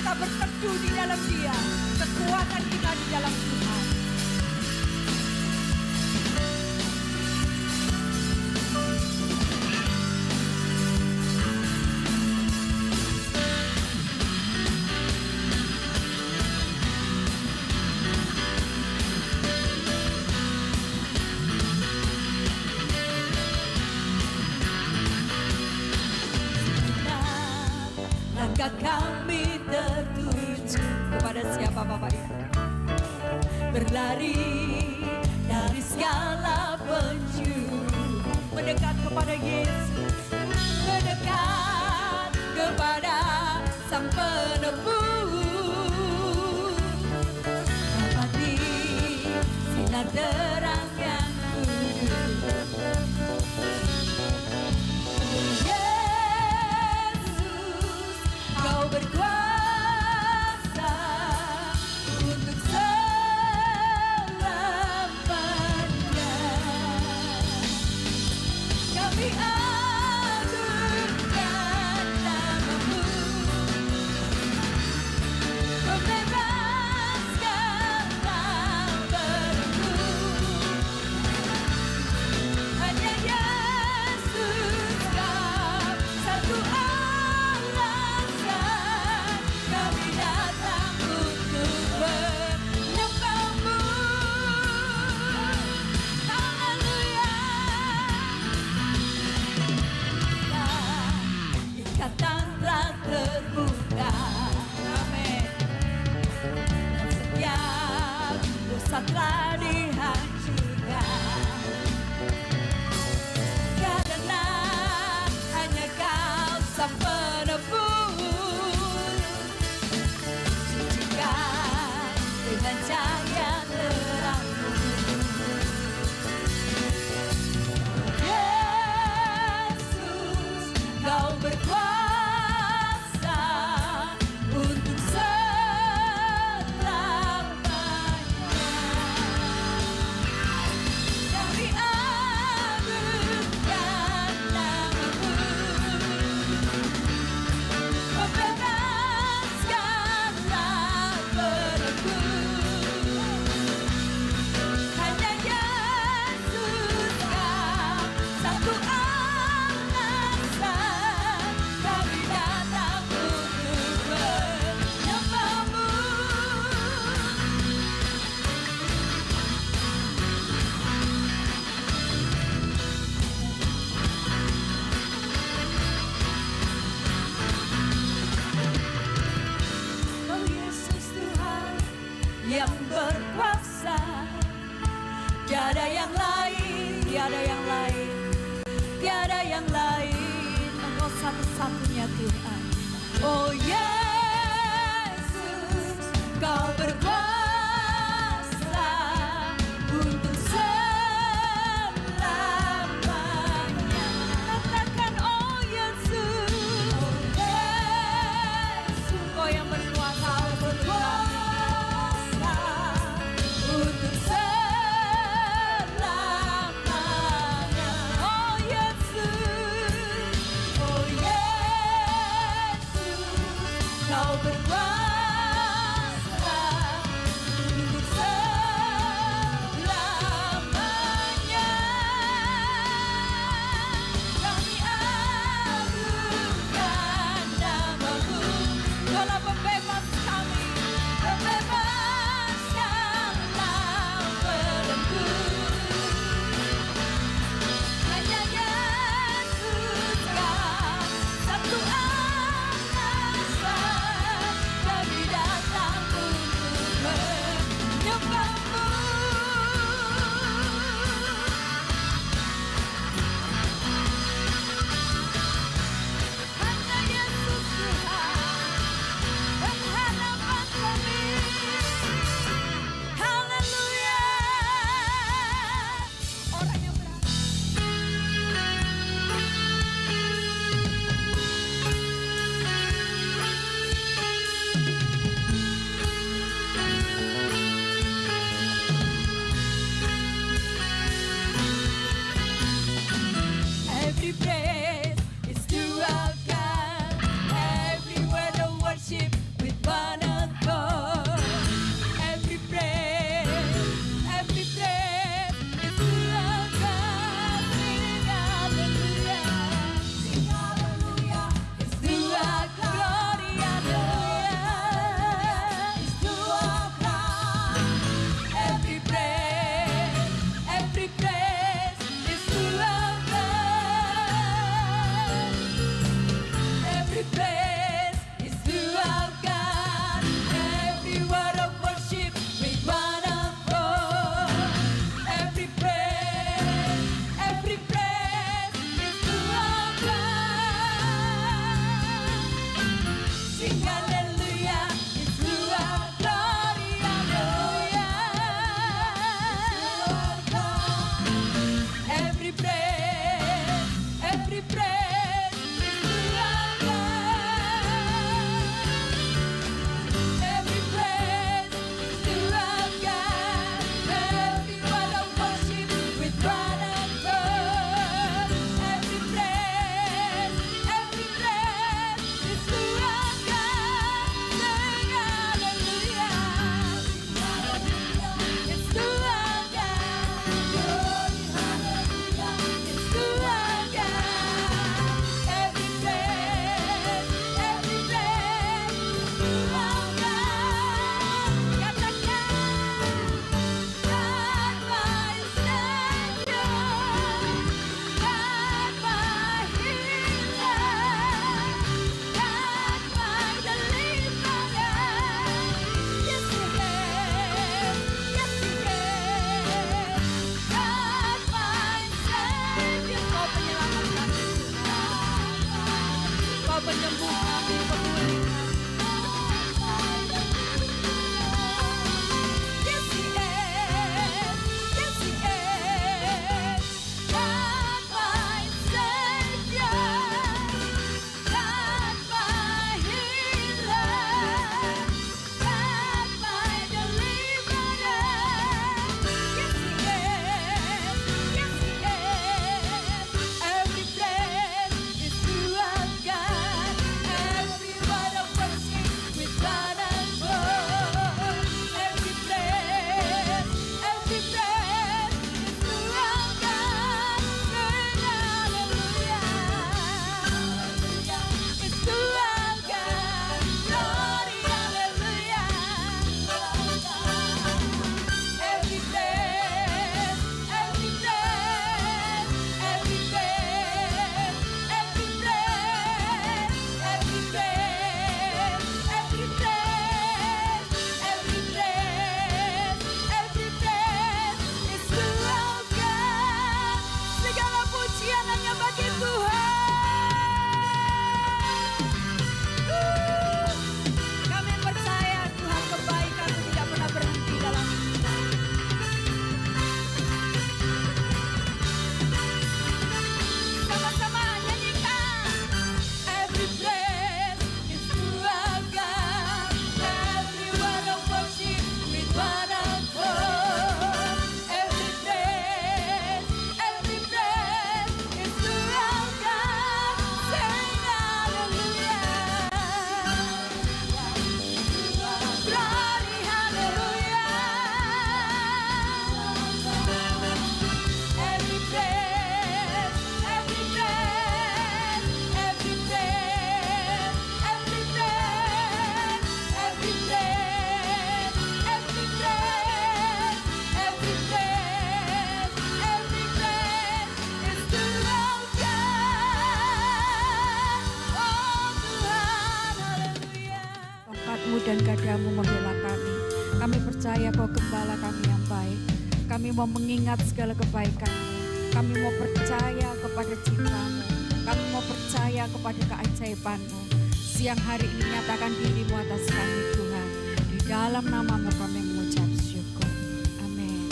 kita berteduh di dalam Dia, kekuatan kita di dalam Tuhan. Langkah kami tertuju kepada siapa Bapak Ibu? Berlari dari segala penjuru, mendekat kepada Yesus, mendekat kepada Sang Penebus, dapati sinar terang yang kudus. Kau berkuasa untuk selamanya. Kami agungkan nama-Mu, membebaskanlah belenggu. Hanya Yesus Kau satu kami datang untuk menyembah-Mu. Haleluya. Ikatan telah terbuka. Amin. Dan setiap dosa telah dihancurkan. Karena hanya Kau Sang Penebus, dengan cahaya terang-Mu. Yesus, Kau berkuasa untuk selamanya. Kami agungkan nama-Mu, membebaskanlah belenggu. Hanya Yesus Kau satu alasan kami datang untuk menyembah-Mu. Oh Yesus Tuhan yang berkuasa, tiada yang lain, tiada yang lain, tiada yang lain. Engkau satu-satunya Tuhan. Oh Yesus, Kau berkuasa untuk selamanya. Katakan oh Yesus, oh Yesus, Kau yang berkuasa, berkuasa untuk selamanya. Oh Yesus, oh Yesus, Kau berkuasa untuk selamanya. Kami agungkan nama-Mu, Kaulah pembebas kami, membebaskanlah belenggu. Hanya Yesus Kau satu alasan kami datang untuk menyembah-Mu. Hanya Yesus Tuhan. Tuhanmu dan gadamu membela kami. Kami percaya bahwa Gembala kami yang baik. Kami mau mengingat segala kebaikan-Mu. Kami mau percaya kepada cinta-Mu. Kami mau percaya kepada keajaiban-Mu. Siang hari ini nyatakan diri-Mu atas kami Tuhan. Di dalam nama-Mu kami mengucap syukur. Amin.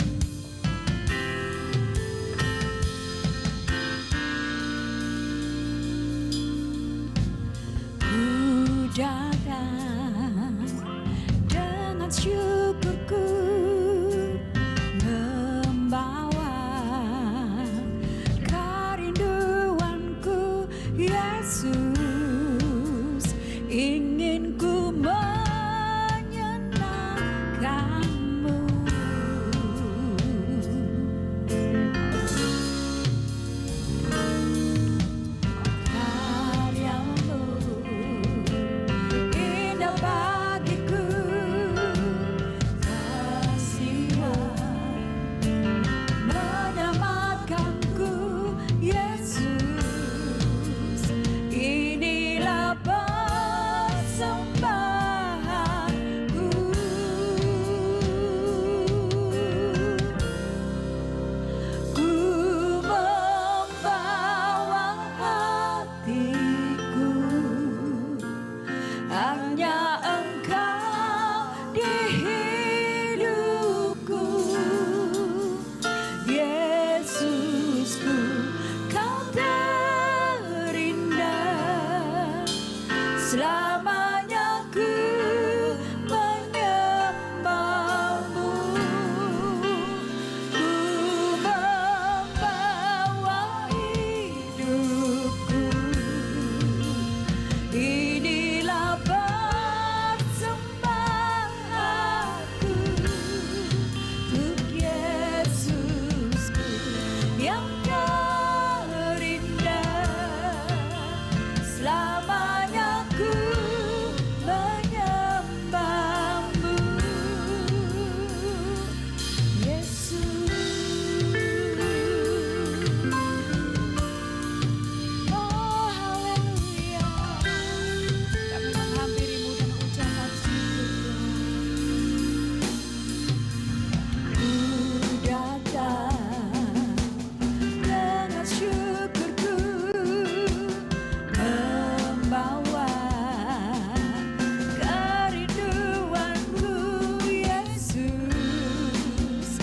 Ku datang dengan syukurku, membawa kerinduanku, Yesus, ingin ku menyenangkan-Mu. Karya-Mu indah bagiku, kasih-Mu menyelamatkanku, Yesus, inilah persembahanku. Ku membawa hatiku, hanya Engkau di hidupku, Yesusku, Kau terindah. Selamanya ku menyembah-Mu. Ku membawa hidupku, inilah persembahanku untuk Yesusku yang terindah. Selamanya ku menyembah-Mu, Yesus. Oh haleluya, kami menghampiri-Mu dan ucapan syukur. Ku datang dengan syukurku, membawa kerinduanku, Yesus,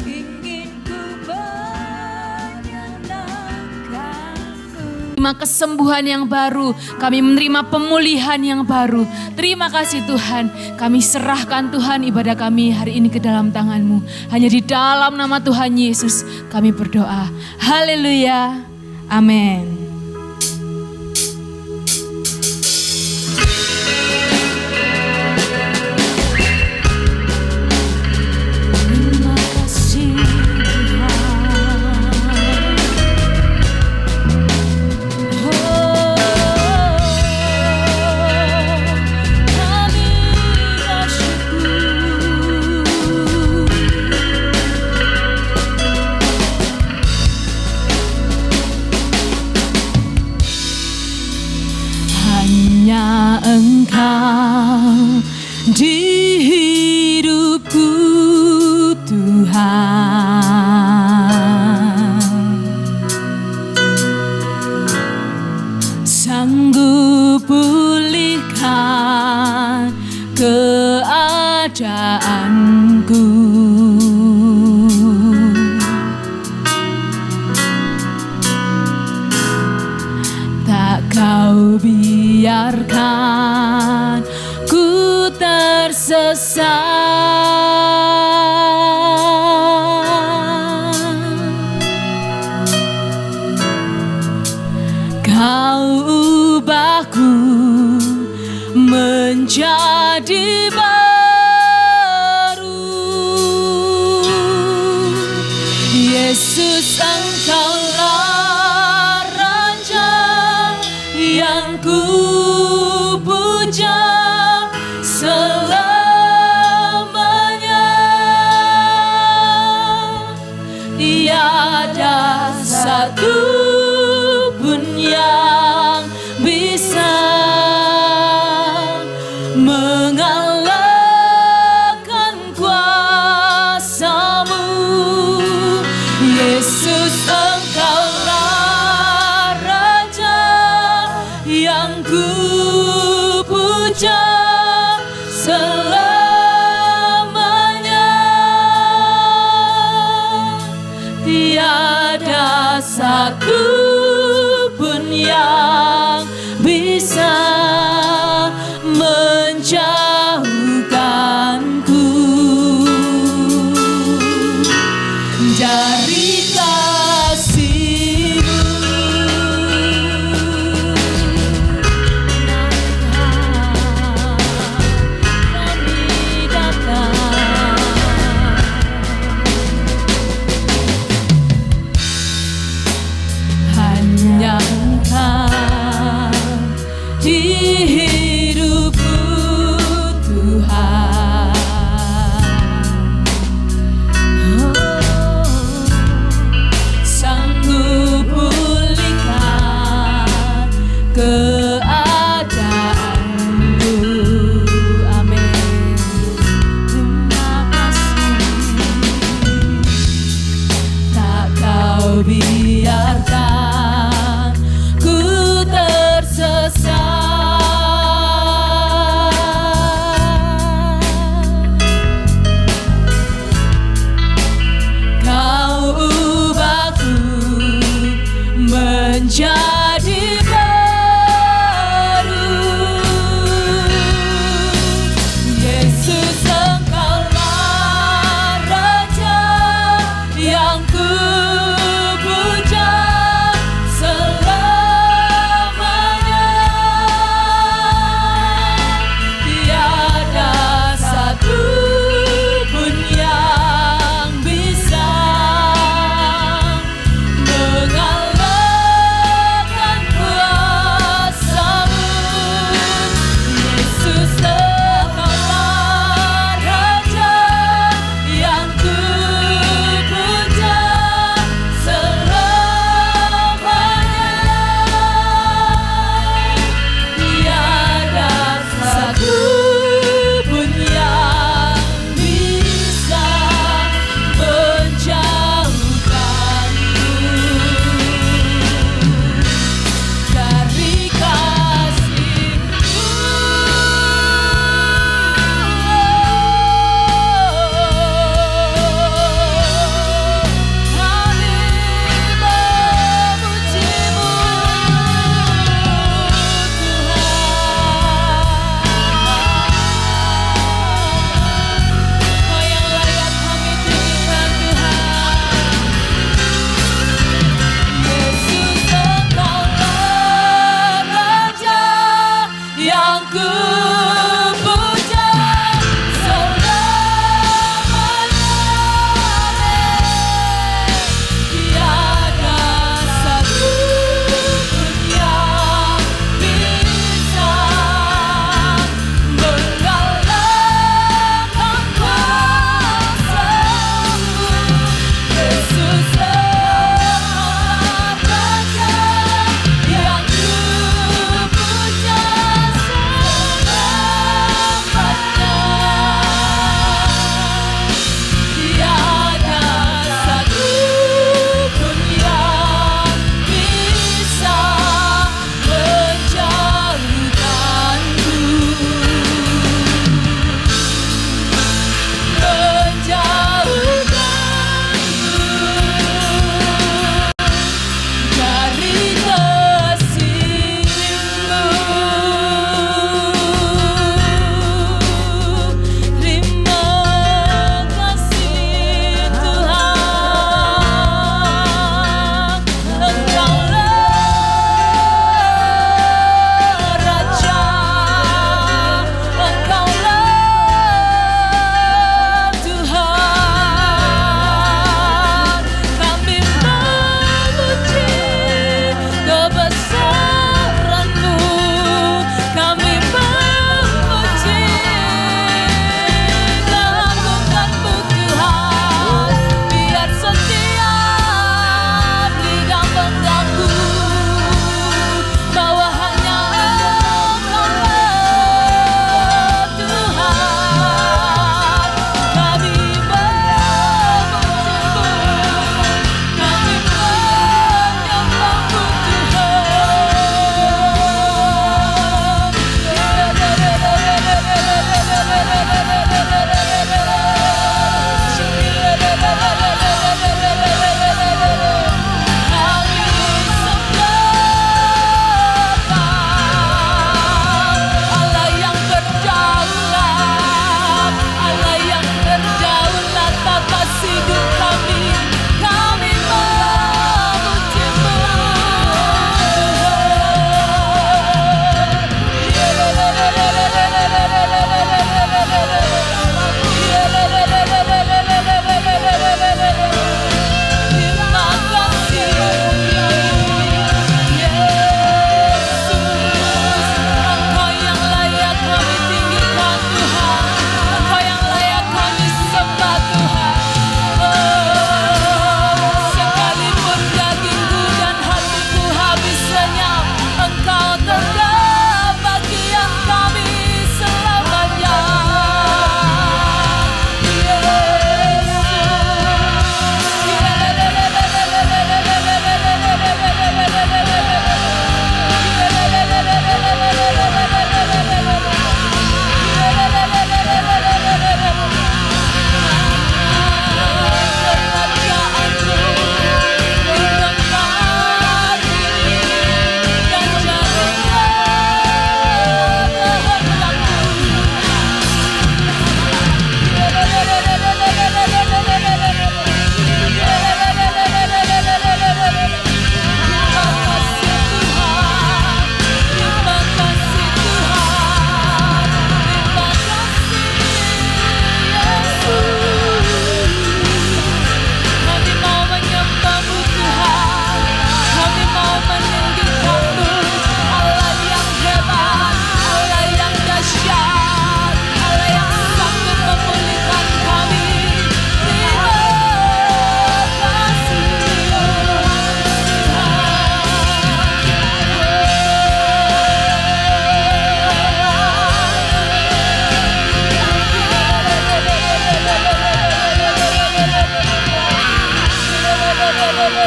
ingin ku menyenangkan-Mu. Terima kesembuhan yang baru, kami menerima pemulihan yang baru. Terima kasih Tuhan, kami serahkan Tuhan ibadah kami hari ini ke dalam tangan-Mu. Hanya di dalam nama Tuhan Yesus kami berdoa. Haleluya, amin. Terima kasih hanya Engkau di hidupku Tuhan, sanggup pulihkan keadaanku. Tak Kau biarkan ku tersesat. Kau ubahku menjadi baru. Yesus, Engkaulah Raja yang ku puja selamanya. Tiada satu pun yang bisa mengalahkan selamanya. Tiada satu pun yang bisa menjauhkanku dari kasih-Mu. Kami datang, hanya Engkau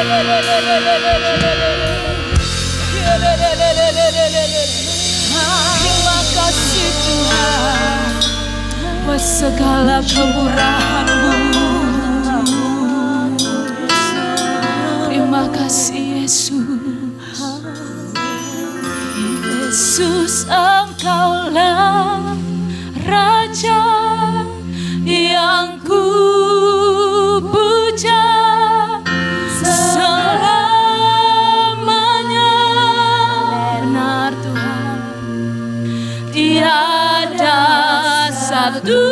Terima kasih Tuhan buat segala kemurahan-Mu. Terima kasih Yesus. Yesus, Engkaulah Raja yang ku puja selamanya. Benar Tuhan, tiada satu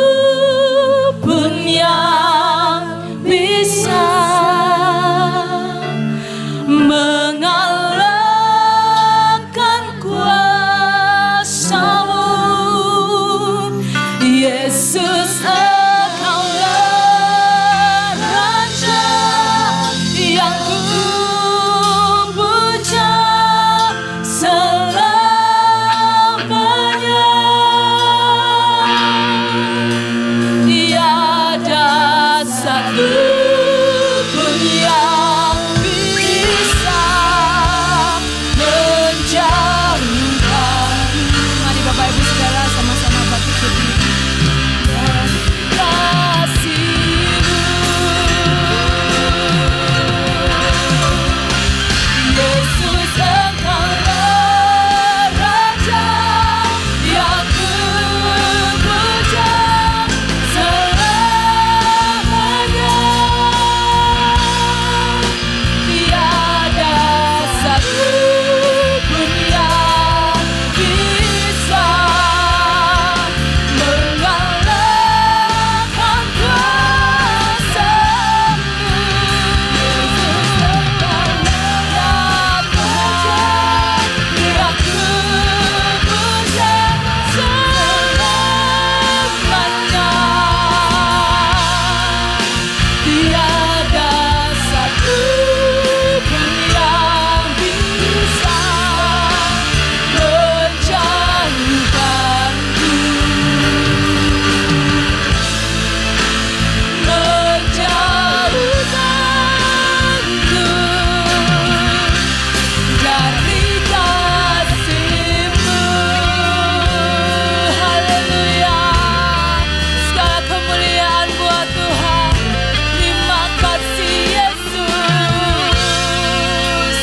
pun yang bisa mengalahkan kuasa-Mu. Yesus, Engkaulah Raja yang ku puja selamanya. Tiada satu pun yang bisa menjauhkan. Mari Bapak Ibu Saudara sama-sama bangkit berdiri. Yesus, Engkaulah Raja yang ku puja selamanya. Tiada satu pun yang bisa mengalahkan kuasa-Mu. Engkaulah Raja yang ku puja selamanya. Tiada satu pun yang bisa menjauhkanku, dari kasih-Mu. Haleluya. Segala kemuliaan buat Tuhan. Terima kasih Yesus.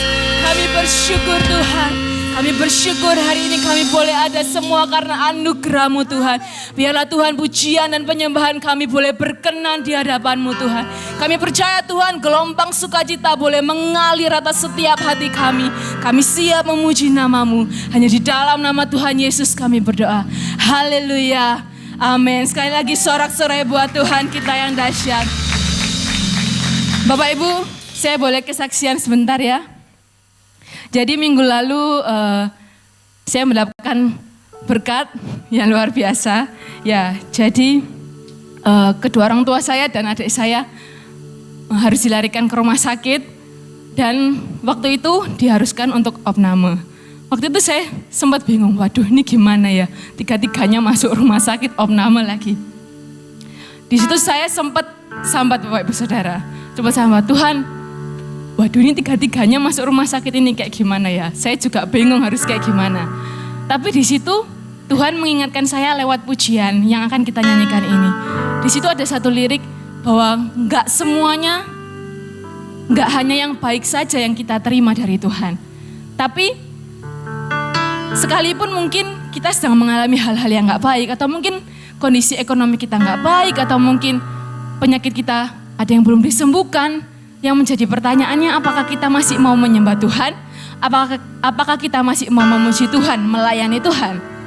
Kami bersyukur Tuhan. Kami bersyukur hari ini kami boleh ada semua karena anugerah-Mu Tuhan. Biarlah Tuhan pujian dan penyembahan kami boleh berkenan di hadapan-Mu Tuhan. Kami percaya Tuhan gelombang sukacita boleh mengalir atas setiap hati kami. Kami siap memuji nama-Mu. Hanya di dalam nama Tuhan Yesus kami berdoa. Haleluya. Amin. Sekali lagi sorak-sorai buat Tuhan kita yang dahsyat. Bapak Ibu, saya boleh kesaksian sebentar ya. Jadi minggu lalu saya mendapatkan berkat yang luar biasa. Ya, jadi kedua orang tua saya dan adik saya harus dilarikan ke rumah sakit dan waktu itu diharuskan untuk opname. Waktu itu saya sempat bingung, waduh ini gimana ya, tiga-tiganya masuk rumah sakit opname lagi. Di situ saya sempat sambat Bapak Ibu Saudara, coba sambat, Tuhan, waduh ini tiga-tiganya masuk rumah sakit ini kayak gimana ya, saya juga bingung harus kayak gimana. Tapi di situ Tuhan mengingatkan saya lewat pujian yang akan kita nyanyikan ini. Di situ ada satu lirik bahwa enggak semuanya, enggak hanya yang baik saja yang kita terima dari Tuhan. Tapi sekalipun mungkin kita sedang mengalami hal-hal yang enggak baik, atau mungkin kondisi ekonomi kita enggak baik, atau mungkin penyakit kita ada yang belum disembuhkan, yang menjadi pertanyaannya apakah kita masih mau menyembah Tuhan? Apakah kita masih mau memuji Tuhan, melayani Tuhan?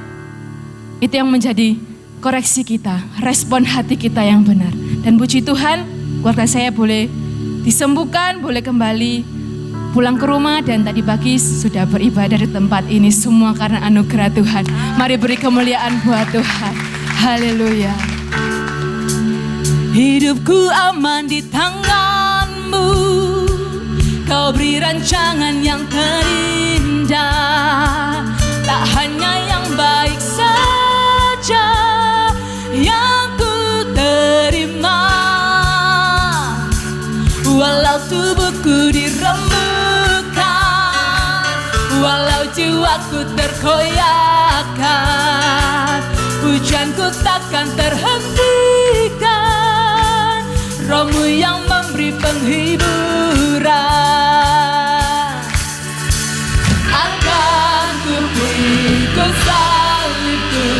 Itu yang menjadi koreksi kita, respon hati kita yang benar. Dan puji Tuhan, keluarga saya boleh disembuhkan, boleh kembali pulang ke rumah, dan tadi pagi sudah beribadah di tempat ini, semua karena anugerah Tuhan. Mari beri kemuliaan buat Tuhan. Haleluya. Hidupku aman di tangan-Mu, Kau beri rancangan yang terindah. Tak hanya yang baik saja yang ku terima, walau tubuhku diremuk jiwaku terkoyakkan, pujianku takkan terhentikan, Roh-Mu yang memberi penghiburan. Akan ku pikul salibku,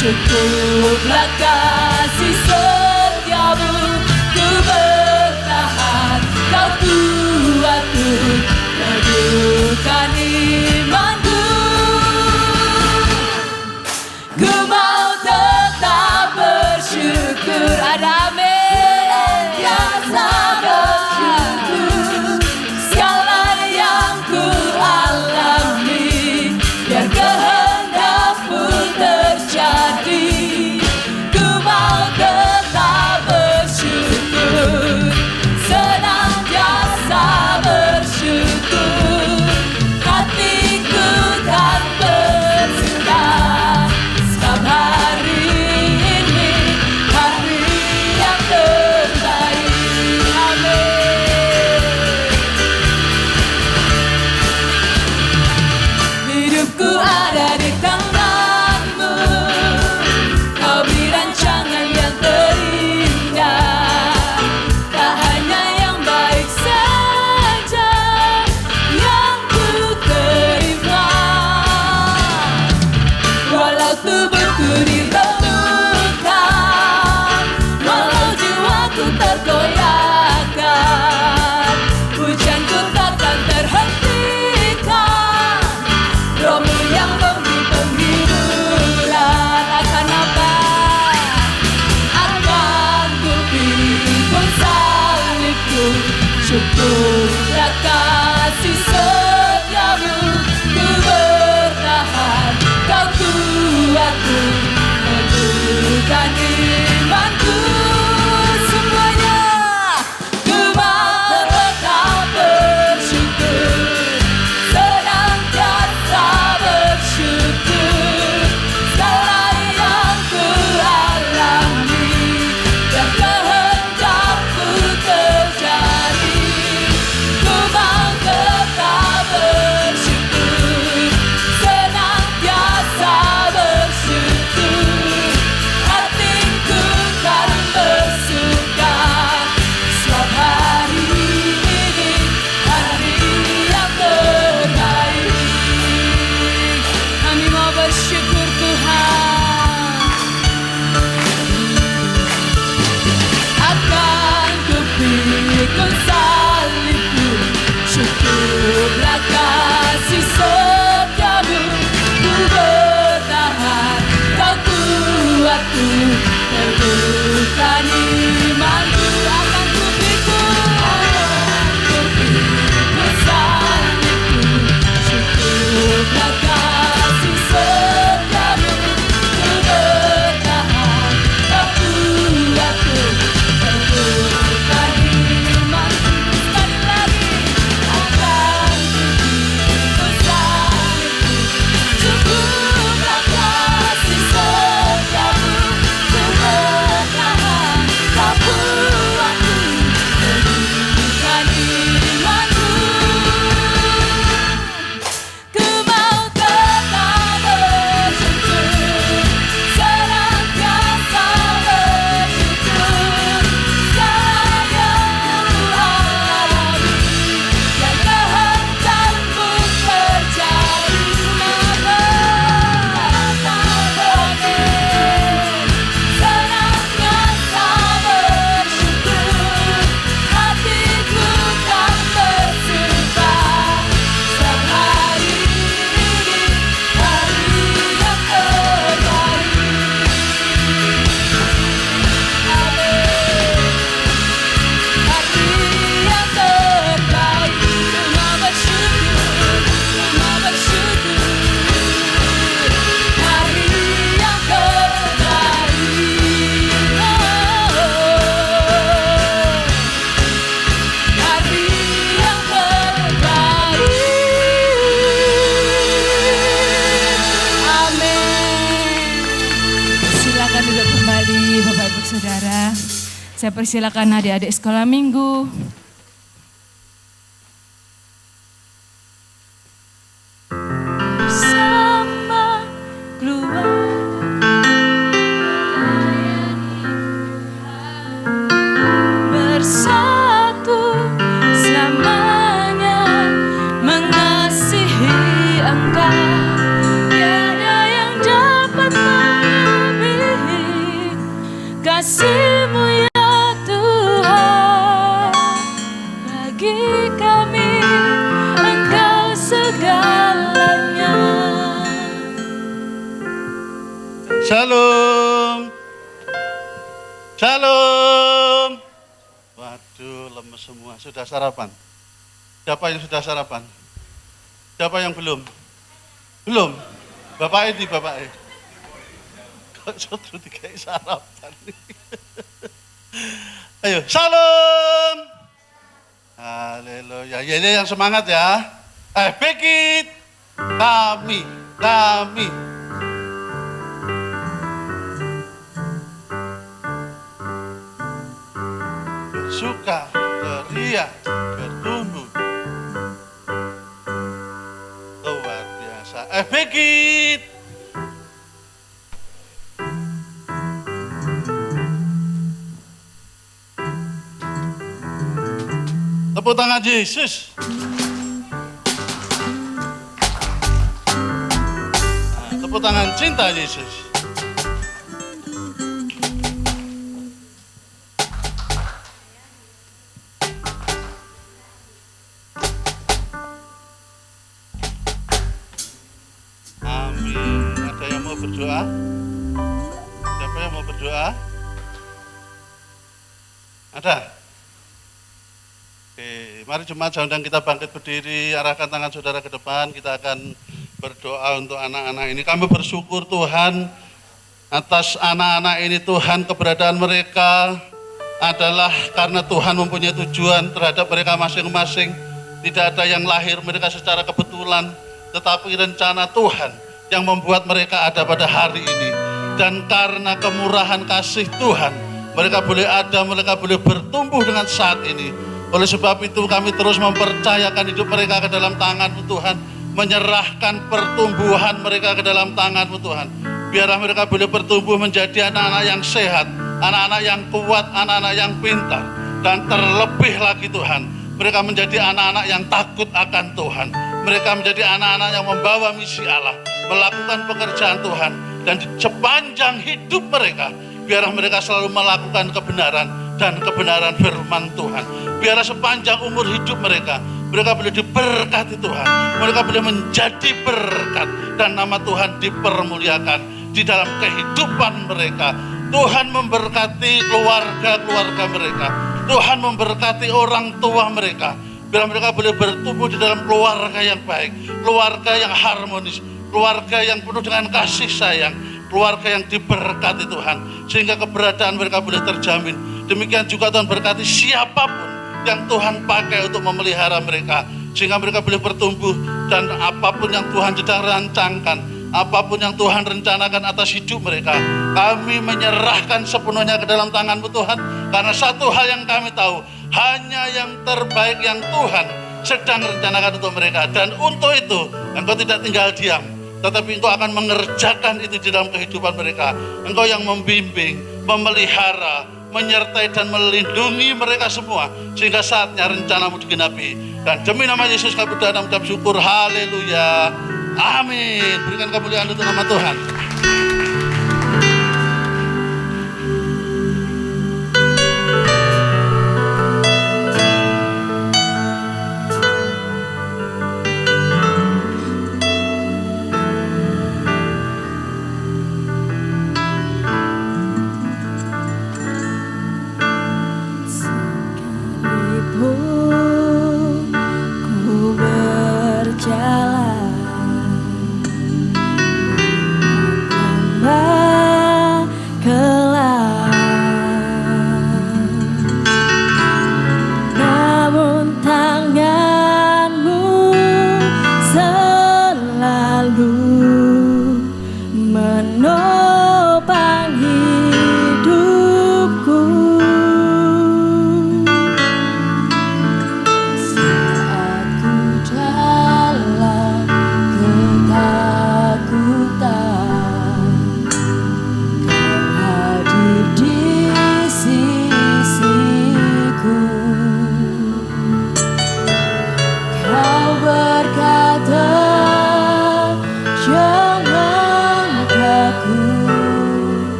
cukuplah kasih setiamu. Ku bertahan, kau kuatku, teguhkan imanku. Ku mau tetap bersyukur, ada amin, biasa bersyukur. Segala yang ku alami, biar kehendak-Mu terjadi. Ku mau tetap bersyukur, senantiasa bersyukur. Hatiku kan bersuka, sebab hari ini hari yang terbaik. Amin. Hidupku ada di tangan-Mu, Kau beri rancangan yang terindah. Tak hanya yang baik saja yang ku terima, walau tubuhku diremukkan, walau jiwaku tergoyahkan, pujianku takkan terhentikan, Roh-Mu yang memberi penghiburan. Akan apa? Akan ku pikul salibku, cukuplah kasih setiamu. Ku bertahan, kau kuatku, teguhkan imanku. Semuanya ku mau tetap bersyukur, senantiasa bersyukur. Segala yang ku alami, dan kehendak-Mu terjadi. Ku mau tetap bersyukur, senantiasa bersyukur. Hatiku kan bersuka, sebab hari ini hari yang terbaik. Kami mau bersyukur Tuhan. Akan ku pikul salibku, cukuplah kasih setiamu. Ku bertahan, kau kuatku, teguhkan imanku. Akan ku pikul salibku, cukuplah kasih setiamu. Ku bertahan, kau kuatku, teguhkan imanku. Sekali lagi, akan ku pikul salibku, cukuplah kasih setiamu. Ku bertahan, kau kuatku, teguhkan imanku. Ku mau tetap bersyukur, senantiasa bersyukur. Segala yang ku alami, dan kehendak-Mu terjadi. Senantiasa bersyukur, hatiku kan bersuka, sebab hari ini hari yang terbaik. Amin. Hari yang terbaik. Ku mau bersyukur, ku mau bersyukur. Hari yang terbaik. Hari yang terbaik. Amin. Silakan duduk kembali Bapak Ibu Saudara. Saya persilakan adik-adik sekolah minggu. Bersama kasih-Mu ya Tuhan. Bagi kami Engkau segalanya. Shalom. Shalom. Waduh, lemes semua. Sudah sarapan? Siapa yang sudah sarapan? Siapa yang belum? Belum? Bapak ini, Bapak ini. Kok sudah dikai sarapan? Ayo, shalom. Haleluya. Ya, yang semangat ya. Bekit. Kami. Bersuka, ceria, bertumbuh. Luar biasa. Bekit. Tepuk tangan Yesus. Tepuk tangan cinta Yesus. Amin. Ada yang mau berdoa? Siapa yang mau berdoa? Ada? Oke, mari jemaat undang kita bangkit berdiri, arahkan tangan saudara ke depan, kita akan berdoa untuk anak-anak ini. Kami bersyukur Tuhan atas anak-anak ini Tuhan, keberadaan mereka adalah karena Tuhan mempunyai tujuan terhadap mereka masing-masing. Tidak ada yang lahir mereka secara kebetulan, tetapi rencana Tuhan yang membuat mereka ada pada hari ini. Dan karena kemurahan kasih Tuhan, mereka boleh ada, mereka boleh bertumbuh dengan saat ini. Oleh sebab itu kami terus mempercayakan hidup mereka ke dalam tangan-Mu Tuhan, menyerahkan pertumbuhan mereka ke dalam tangan-Mu Tuhan. Biarlah mereka boleh bertumbuh menjadi anak-anak yang sehat, anak-anak yang kuat, anak-anak yang pintar. Dan terlebih lagi Tuhan, mereka menjadi anak-anak yang takut akan Tuhan. Mereka menjadi anak-anak yang membawa misi Allah, melakukan pekerjaan Tuhan. Dan di sepanjang hidup mereka, biarlah mereka selalu melakukan kebenaran dan kebenaran firman Tuhan. Biarlah sepanjang umur hidup mereka boleh diberkati Tuhan. Mereka boleh menjadi berkat dan nama Tuhan dipermuliakan di dalam kehidupan mereka. Tuhan memberkati keluarga-keluarga mereka. Tuhan memberkati orang tua mereka. Biar mereka boleh bertumbuh di dalam keluarga yang baik, keluarga yang harmonis, keluarga yang penuh dengan kasih sayang, keluarga yang diberkati Tuhan, sehingga keberadaan mereka boleh terjamin. Demikian juga Tuhan berkati siapapun yang Tuhan pakai untuk memelihara mereka, sehingga mereka boleh bertumbuh. Dan apapun yang Tuhan sedang rancangkan, apapun yang Tuhan rencanakan atas hidup mereka, kami menyerahkan sepenuhnya ke dalam tangan-Mu Tuhan. Karena satu hal yang kami tahu, hanya yang terbaik yang Tuhan sedang rencanakan untuk mereka. Dan untuk itu Engkau tidak tinggal diam, tetapi Engkau akan mengerjakan itu di dalam kehidupan mereka. Engkau yang membimbing, memelihara, menyertai dan melindungi mereka semua, sehingga saatnya rencana-Mu digenapi. Dan demi nama Yesus kami berdoa dan mengucap syukur. Haleluya. Amin. Berikan kemuliaan untuk nama Tuhan. Sekalipun ku berjalan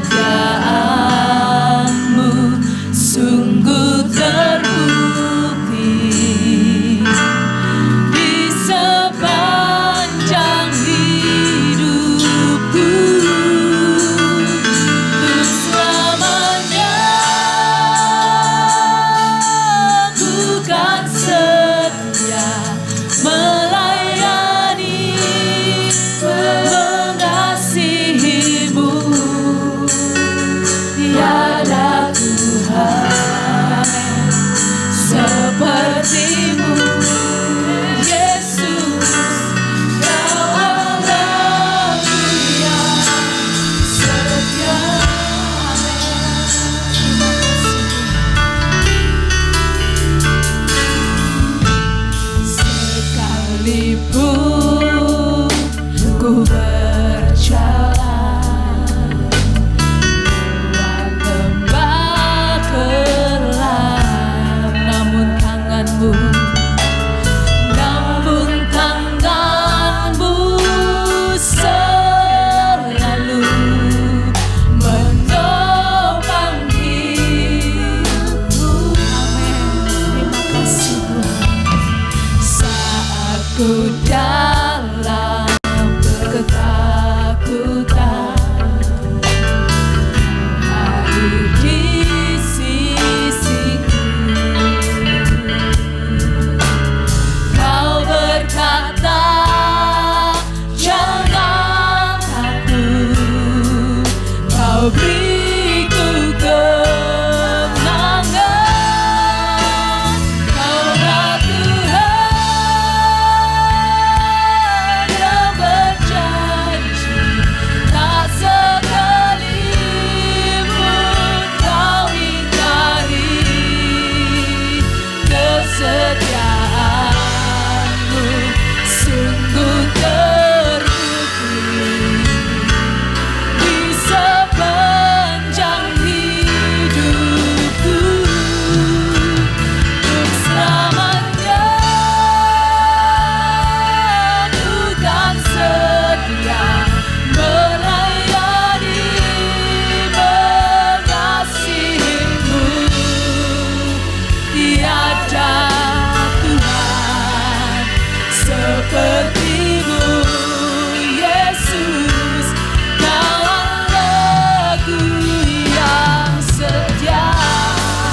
kesetiaanmu sungguh terbukti di sepanjang hidupku. Untuk selamanya ku kan setia melayani, mengasihimu. Tiada Tuhan sepertimu, Yesus, Kau Allahku yang setia. Sekalipun ku berjalan lembah kelam, namun tanganmu selalu menopang hidupku. Amin. Terima kasih Tuhan. Saat ku dalam ketakutan, hadir di sisiku. Kau berkata, jangan takut, Kau beriku kemenangan. Kaulah Tuhan yang berjanji, tak sekalipun Kau ingkari kesetiaanmu sungguh terbukti di sepanjang hidupku. Untuk selamanya ku kan setia melayani, mengasihimu. Tiada Tuhan sepertimu, Yesus, Kau Allahku yang setia.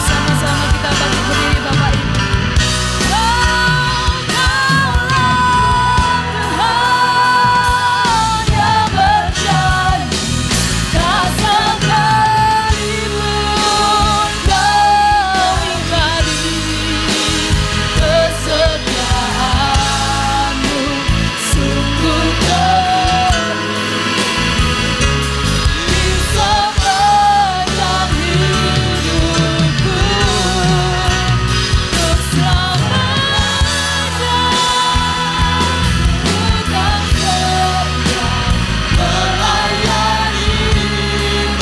Sama-sama kita bangkit berdiri Bapak Ibu. Kaulah Tuhan yang berjanji, tak sekalipun Kau ingkari kesetiaanmu sungguh terbukti di sepanjang hidupku. Untuk selamanya ku kan setia melayani,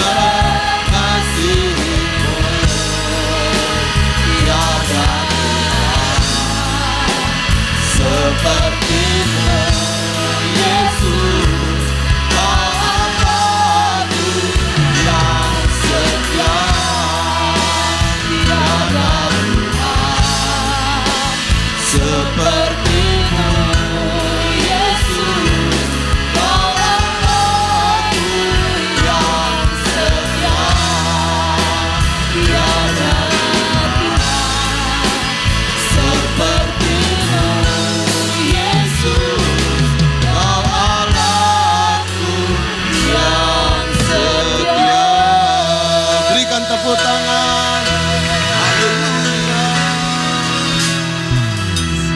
mengasihimu. Tiada sepertimu, Yesus, Kau Allahku yang setia. Tiada Tuhan sepertimu, Yesus, Kau Allahku yang setia. Tiada Tuhan sepertimu, Yesus, Kau Allahku yang setia. Berikan tepuk tangan. Haleluya.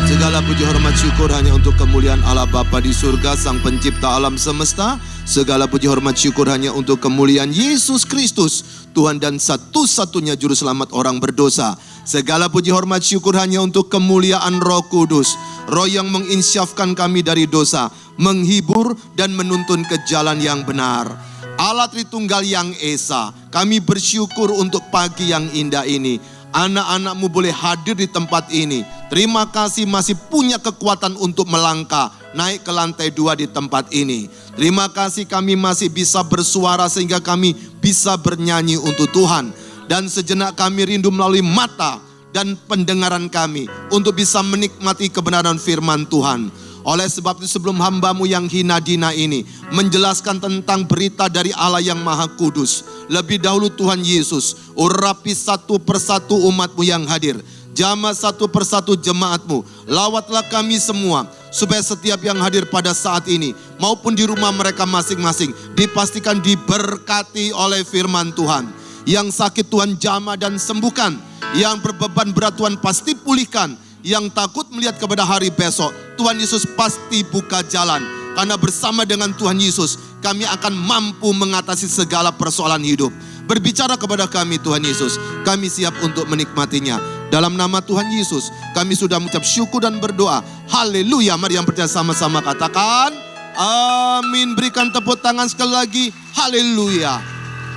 Segala puji hormat syukur hanya untuk kemuliaan Allah Bapa di surga, Sang Pencipta alam semesta. Segala puji hormat syukur hanya untuk kemuliaan Yesus Kristus, Tuhan dan satu-satunya juru selamat orang berdosa. Segala puji hormat syukur hanya untuk kemuliaan Roh Kudus, Roh yang menginsyafkan kami dari dosa, menghibur dan menuntun ke jalan yang benar. Allah Tritunggal yang Esa, kami bersyukur untuk pagi yang indah ini. Anak-anak-Mu boleh hadir di tempat ini. Terima kasih masih punya kekuatan untuk melangkah naik ke lantai 2 di tempat ini. Terima kasih kami masih bisa bersuara sehingga kami bisa bernyanyi untuk Tuhan. Dan sejenak kami rindu melalui mata dan pendengaran kami untuk bisa menikmati kebenaran firman Tuhan. Oleh sebab itu sebelum hamba-Mu yang hina dina ini menjelaskan tentang berita dari Allah yang Maha Kudus, lebih dahulu Tuhan Yesus urapi satu persatu umat-Mu yang hadir. Jamah satu persatu jemaat-Mu. Lawatlah kami semua supaya setiap yang hadir pada saat ini maupun di rumah mereka masing-masing dipastikan diberkati oleh firman Tuhan. Yang sakit Tuhan jamah dan sembuhkan. Yang berbeban berat Tuhan pasti pulihkan. Yang takut melihat kepada hari besok, Tuhan Yesus pasti buka jalan. Karena bersama dengan Tuhan Yesus, kami akan mampu mengatasi segala persoalan hidup. Berbicara kepada kami Tuhan Yesus, kami siap untuk menikmatinya. Dalam nama Tuhan Yesus, kami sudah mengucap syukur dan berdoa. Haleluya, mari yang percaya sama-sama katakan, amin. Berikan tepuk tangan sekali lagi, haleluya.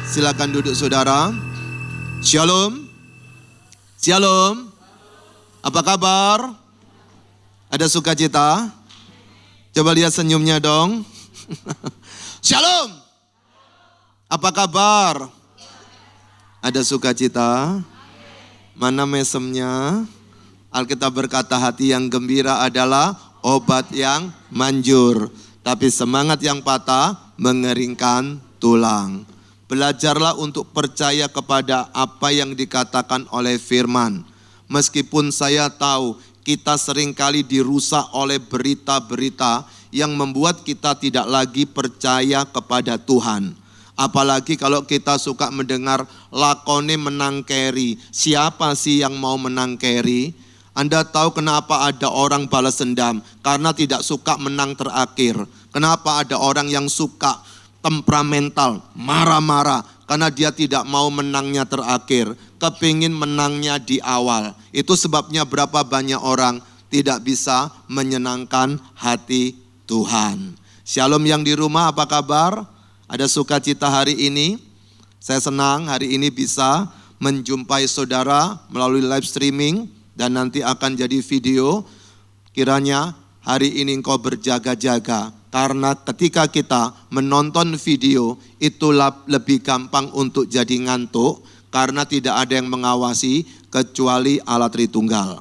Silakan duduk saudara. Shalom. Shalom. Apa kabar? Ada sukacita? Coba lihat senyumnya dong. Shalom. Apa kabar? Ada sukacita? Mana mesemnya? Alkitab berkata hati yang gembira adalah obat yang manjur. Tapi semangat yang patah mengeringkan tulang. Belajarlah untuk percaya kepada apa yang dikatakan oleh firman. Meskipun saya tahu kita seringkali dirusak oleh berita-berita yang membuat kita tidak lagi percaya kepada Tuhan. Apalagi kalau kita suka mendengar lakone menang keri. Siapa sih yang mau menang keri? Anda tahu kenapa ada orang balas dendam? Karena tidak suka menang terakhir. Kenapa ada orang yang suka temperamental, marah-marah? Karena dia tidak mau menangnya terakhir. Kepingin menangnya di awal. Itu sebabnya berapa banyak orang tidak bisa menyenangkan hati Tuhan. Shalom yang di rumah, apa kabar? Ada sukacita hari ini? Saya senang hari ini bisa menjumpai saudara melalui live streaming dan nanti akan jadi video. Kiranya hari ini engkau berjaga-jaga. Karena ketika kita menonton video itu lebih gampang untuk jadi ngantuk karena tidak ada yang mengawasi kecuali Allah Tritunggal.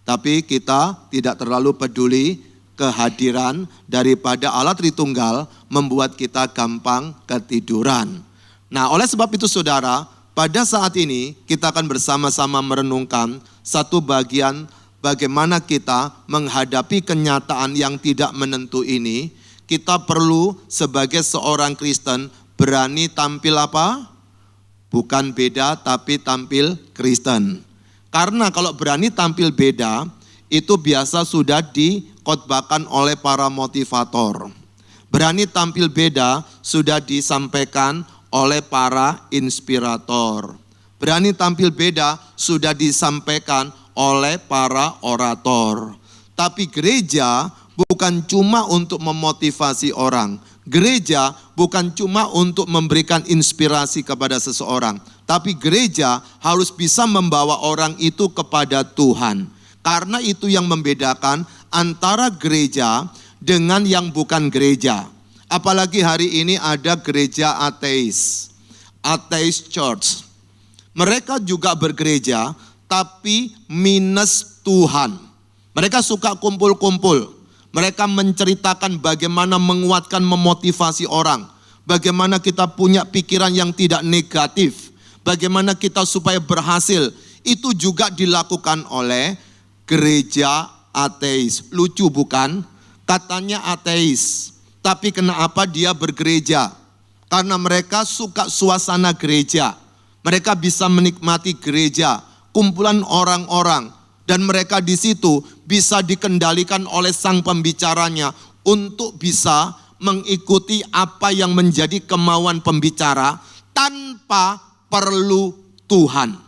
Tapi kita tidak terlalu peduli kehadiran daripada Allah Tritunggal membuat kita gampang ketiduran. Nah, oleh sebab itu saudara, pada saat ini kita akan bersama-sama merenungkan satu bagian bagaimana kita menghadapi kenyataan yang tidak menentu ini. Kita perlu sebagai seorang Kristen berani tampil apa? Bukan beda tapi tampil Kristen. Karena kalau berani tampil beda itu biasa sudah dikhotbahkan oleh para motivator. Berani tampil beda sudah disampaikan oleh para inspirator. Berani tampil beda sudah disampaikan oleh para orator. Tapi gereja bukan cuma untuk memotivasi orang. Gereja bukan cuma untuk memberikan inspirasi kepada seseorang. Tapi gereja harus bisa membawa orang itu kepada Tuhan. Karena itu yang membedakan antara gereja dengan yang bukan gereja. Apalagi hari ini ada gereja ateis. Atheist church. Mereka juga bergereja tapi minus Tuhan. Mereka suka kumpul-kumpul. Mereka menceritakan bagaimana menguatkan, memotivasi orang. Bagaimana kita punya pikiran yang tidak negatif. Bagaimana kita supaya berhasil. Itu juga dilakukan oleh gereja ateis. Lucu bukan? Katanya ateis. Tapi kenapa dia bergereja? Karena mereka suka suasana gereja. Mereka bisa menikmati gereja. Kumpulan orang-orang. Dan mereka di situ bisa dikendalikan oleh sang pembicaranya untuk bisa mengikuti apa yang menjadi kemauan pembicara tanpa perlu Tuhan.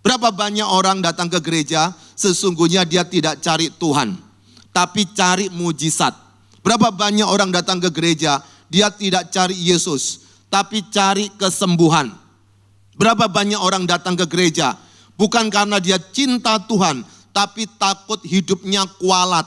Berapa banyak orang datang ke gereja sesungguhnya dia tidak cari Tuhan, tapi cari mujizat. Berapa banyak orang datang ke gereja dia tidak cari Yesus, tapi cari kesembuhan. Berapa banyak orang datang ke gereja bukan karena dia cinta Tuhan, tapi takut hidupnya kualat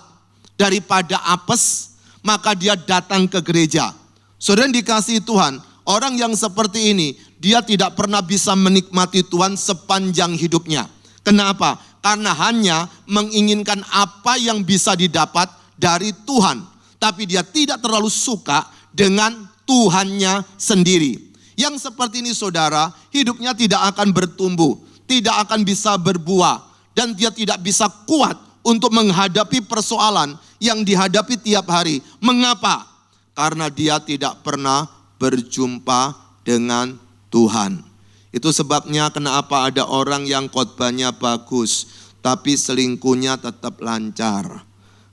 daripada apes, maka dia datang ke gereja. Saudara yang dikasihi Tuhan, orang yang seperti ini, dia tidak pernah bisa menikmati Tuhan sepanjang hidupnya. Kenapa? Karena hanya menginginkan apa yang bisa didapat dari Tuhan. Tapi dia tidak terlalu suka dengan Tuhannya sendiri. Yang seperti ini saudara, hidupnya tidak akan bertumbuh, tidak akan bisa berbuah, dan dia tidak bisa kuat untuk menghadapi persoalan yang dihadapi tiap hari. Mengapa? Karena dia tidak pernah berjumpa dengan Tuhan. Itu sebabnya kenapa ada orang yang khotbahnya bagus, tapi selingkuhnya tetap lancar.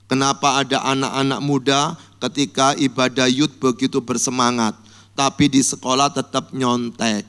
Kenapa ada anak-anak muda ketika ibadah youth begitu bersemangat, tapi di sekolah tetap nyontek,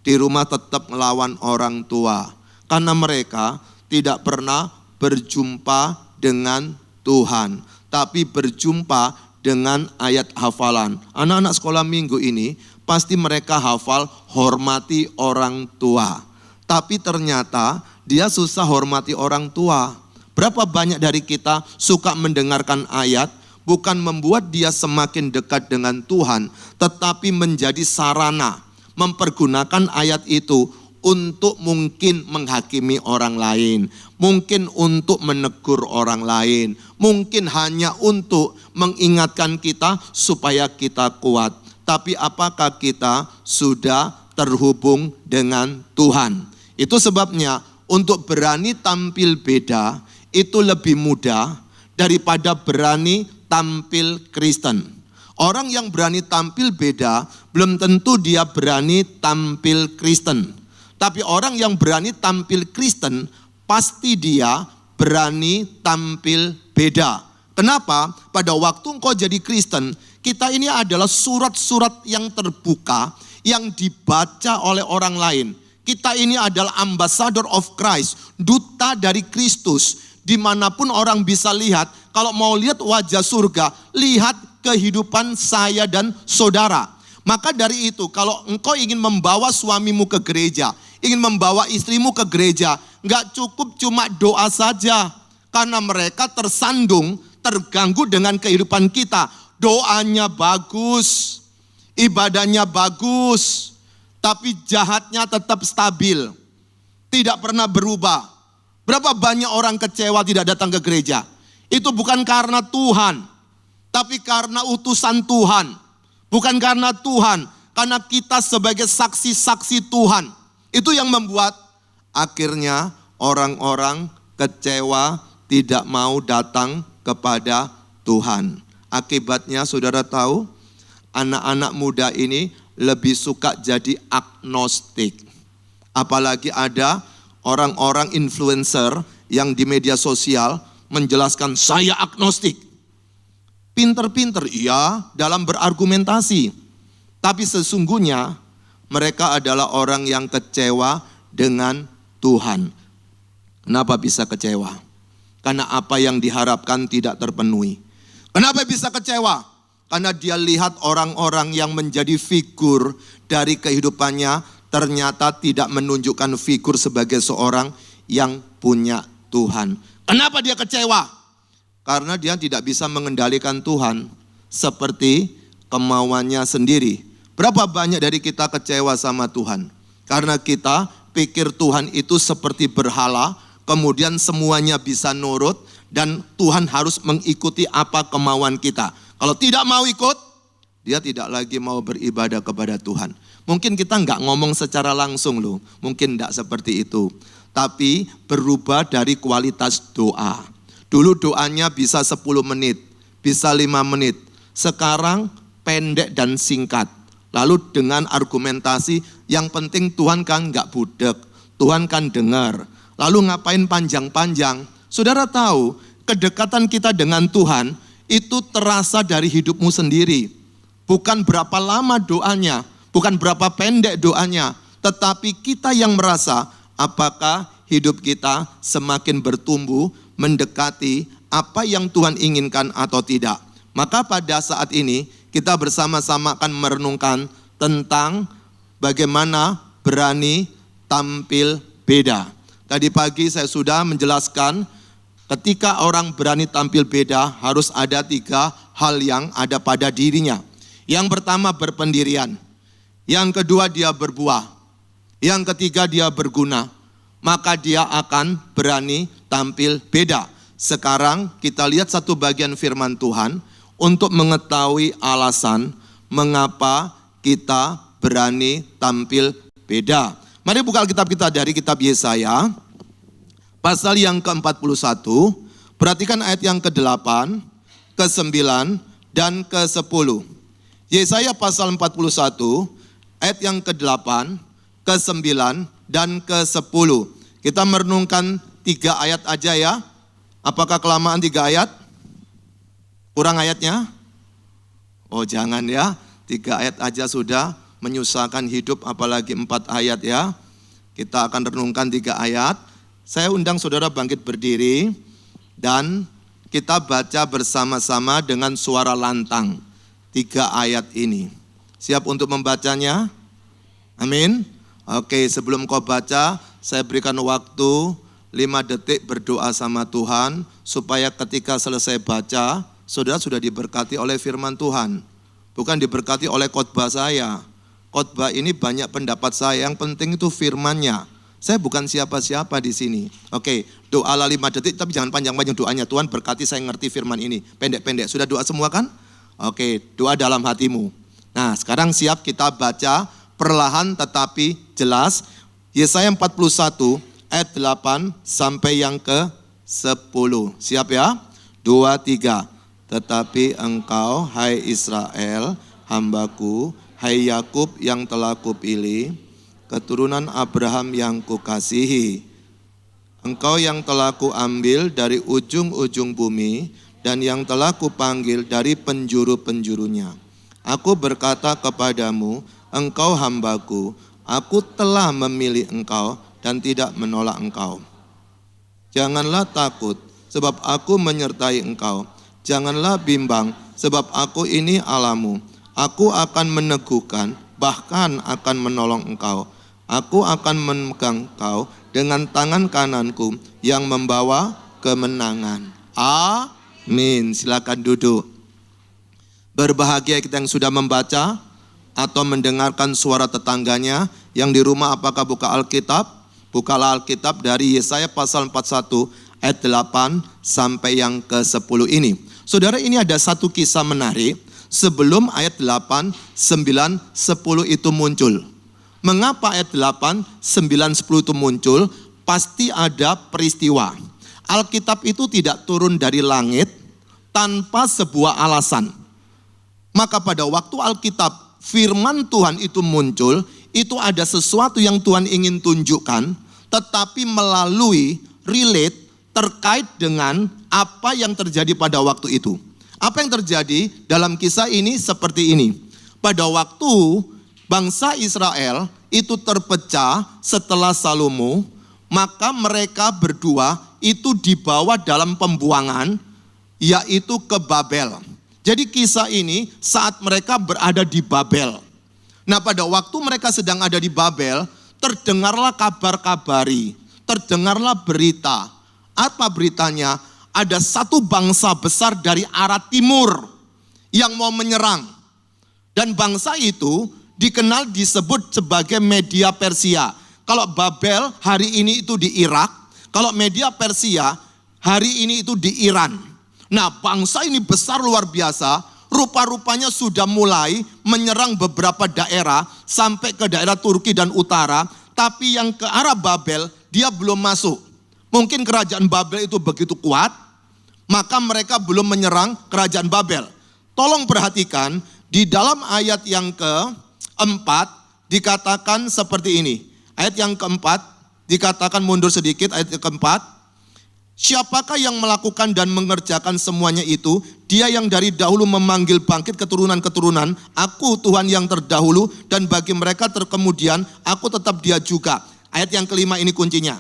di rumah tetap melawan orang tua. Karena mereka tidak pernah berjumpa dengan Tuhan, tapi berjumpa dengan ayat hafalan. Anak-anak sekolah minggu ini pasti mereka hafal hormati orang tua. Tapi ternyata dia susah hormati orang tua. Berapa banyak dari kita suka mendengarkan ayat, bukan membuat dia semakin dekat dengan Tuhan, tetapi menjadi sarana, mempergunakan ayat itu untuk mungkin menghakimi orang lain, mungkin untuk menegur orang lain, mungkin hanya untuk mengingatkan kita supaya kita kuat. Tapi apakah kita sudah terhubung dengan Tuhan? Itu sebabnya untuk berani tampil beda itu lebih mudah daripada berani tampil Kristen. Orang yang berani tampil beda belum tentu dia berani tampil Kristen. Tapi orang yang berani tampil Kristen pasti dia berani tampil beda. Kenapa? Pada waktu engkau jadi Kristen, kita ini adalah surat-surat yang terbuka yang dibaca oleh orang lain. Kita ini adalah ambassador of Christ, duta dari Kristus. Dimanapun orang bisa lihat, kalau mau lihat wajah surga, lihat kehidupan saya dan saudara. Maka dari itu, kalau engkau ingin membawa suamimu ke gereja, ingin membawa istrimu ke gereja, enggak cukup cuma doa saja. Karena mereka tersandung, terganggu dengan kehidupan kita. Doanya bagus, ibadahnya bagus, tapi jahatnya tetap stabil, tidak pernah berubah. Berapa banyak orang kecewa tidak datang ke gereja? Itu bukan karena Tuhan, tapi karena utusan Tuhan. Bukan karena Tuhan, karena kita sebagai saksi-saksi Tuhan. Itu yang membuat akhirnya orang-orang kecewa tidak mau datang kepada Tuhan. Akibatnya saudara tahu, anak-anak muda ini lebih suka jadi agnostik. Apalagi ada orang-orang influencer yang di media sosial menjelaskan saya agnostik. Pinter-pinter, iya, dalam berargumentasi. Tapi sesungguhnya mereka adalah orang yang kecewa dengan Tuhan. Kenapa bisa kecewa? Karena apa yang diharapkan tidak terpenuhi. Kenapa bisa kecewa? Karena dia lihat orang-orang yang menjadi figur dari kehidupannya ternyata tidak menunjukkan figur sebagai seorang yang punya Tuhan. Kenapa dia kecewa? Karena dia tidak bisa mengendalikan Tuhan seperti kemauannya sendiri. Berapa banyak dari kita kecewa sama Tuhan? Karena kita pikir Tuhan itu seperti berhala, kemudian semuanya bisa nurut dan Tuhan harus mengikuti apa kemauan kita. Kalau tidak mau ikut, dia tidak lagi mau beribadah kepada Tuhan. Mungkin kita enggak ngomong secara langsung loh, mungkin enggak seperti itu. Tapi berubah dari kualitas doa. Dulu doanya bisa 10 menit, bisa 5 menit. Sekarang pendek dan singkat. Lalu dengan argumentasi, yang penting Tuhan kan enggak budek, Tuhan kan dengar. Lalu ngapain panjang-panjang? Saudara tahu, kedekatan kita dengan Tuhan itu terasa dari hidupmu sendiri. Bukan berapa lama doanya, bukan berapa pendek doanya, tetapi kita yang merasa apakah hidup kita semakin bertumbuh mendekati apa yang Tuhan inginkan atau tidak. Maka pada saat ini kita bersama-sama akan merenungkan tentang bagaimana berani tampil beda. Tadi pagi saya sudah menjelaskan ketika orang berani tampil beda harus ada 3 hal yang ada pada dirinya. Yang pertama berpendirian. Yang kedua dia berbuah. Yang ketiga dia berguna. Maka dia akan berani tampil beda. Sekarang kita lihat satu bagian firman Tuhan untuk mengetahui alasan mengapa kita berani tampil beda. Mari buka Alkitab kita dari kitab Yesaya, pasal yang ke-41, perhatikan ayat yang ke-8, ke-9, dan ke-10. Yesaya pasal 41, ayat yang ke-8, ke-9, dan ke-10. Kita merenungkan 3 ayat aja ya. Apakah kelamaan 3 ayat? Kurang ayatnya? Oh jangan ya, 3 ayat aja sudah menyusahkan hidup, apalagi 4 ayat ya. Kita akan renungkan 3 ayat. Saya undang saudara bangkit berdiri dan kita baca bersama-sama dengan suara lantang 3 ayat ini. Siap untuk membacanya? Amin. Oke, sebelum kau baca, saya berikan waktu 5 detik berdoa sama Tuhan, supaya ketika selesai baca, saudara sudah diberkati oleh firman Tuhan. Bukan diberkati oleh khotbah saya. Khotbah ini banyak pendapat saya, yang penting itu firman-Nya. Saya bukan siapa-siapa di sini. Oke, doa 5 detik, tapi jangan panjang-panjang doanya. Tuhan berkati saya ngerti firman ini. Pendek-pendek, sudah doa semua kan? Oke, doa dalam hatimu. Nah, sekarang siap kita baca perlahan tetapi jelas. Yesaya 41 ayat 8 sampai yang ke-10. Siap ya? 2, 3. Tetapi engkau, hai Israel, hambaku, hai Yakub yang telah kupilih, keturunan Abraham yang kukasihi. Engkau yang telah kuambil dari ujung-ujung bumi, dan yang telah kupanggil dari penjuru-penjurunya. Aku berkata kepadamu, engkau hambaku, aku telah memilih engkau, dan tidak menolak engkau. Janganlah takut, sebab aku menyertai engkau. Janganlah bimbang, sebab aku ini Allahmu. Aku akan meneguhkan, bahkan akan menolong engkau. Aku akan memegang engkau dengan tangan kananku yang membawa kemenangan. Amin. Silakan duduk. Berbahagia kita yang sudah membaca atau mendengarkan suara tetangganya. Yang di rumah apakah buka Alkitab? Bukalah Alkitab dari Yesaya pasal 41 ayat 8 sampai yang ke-10 ini. Saudara, ini ada satu kisah menarik sebelum ayat 8, 9, 10 itu muncul. Mengapa ayat 8, 9, 10 itu muncul? Pasti ada peristiwa. Alkitab itu tidak turun dari langit tanpa sebuah alasan. Maka pada waktu Alkitab firman Tuhan itu muncul, itu ada sesuatu yang Tuhan ingin tunjukkan, tetapi melalui relate terkait dengan apa yang terjadi pada waktu itu. Apa yang terjadi dalam kisah ini seperti ini. Pada waktu bangsa Israel itu terpecah setelah Salomo, maka mereka berdua itu dibawa dalam pembuangan, yaitu ke Babel. Jadi kisah ini saat mereka berada di Babel. Nah, pada waktu mereka sedang ada di Babel, terdengarlah kabar-kabari, terdengarlah berita. Apa beritanya? Ada satu bangsa besar dari arah timur yang mau menyerang. Dan bangsa itu dikenal disebut sebagai Media Persia. Kalau Babel hari ini itu di Irak, kalau Media Persia hari ini itu di Iran. Nah, bangsa ini besar luar biasa. Rupa-rupanya sudah mulai menyerang beberapa daerah sampai ke daerah Turki dan utara, tapi yang ke arah Babel dia belum masuk. Mungkin kerajaan Babel itu begitu kuat, maka mereka belum menyerang kerajaan Babel. Tolong perhatikan, di dalam ayat yang keempat dikatakan seperti ini. Ayat yang keempat dikatakan, mundur sedikit, ayat yang keempat. Siapakah yang melakukan dan mengerjakan semuanya itu? Dia yang dari dahulu memanggil bangkit keturunan-keturunan. Aku Tuhan yang terdahulu, dan bagi mereka terkemudian, aku tetap dia juga. Ayat yang kelima ini kuncinya.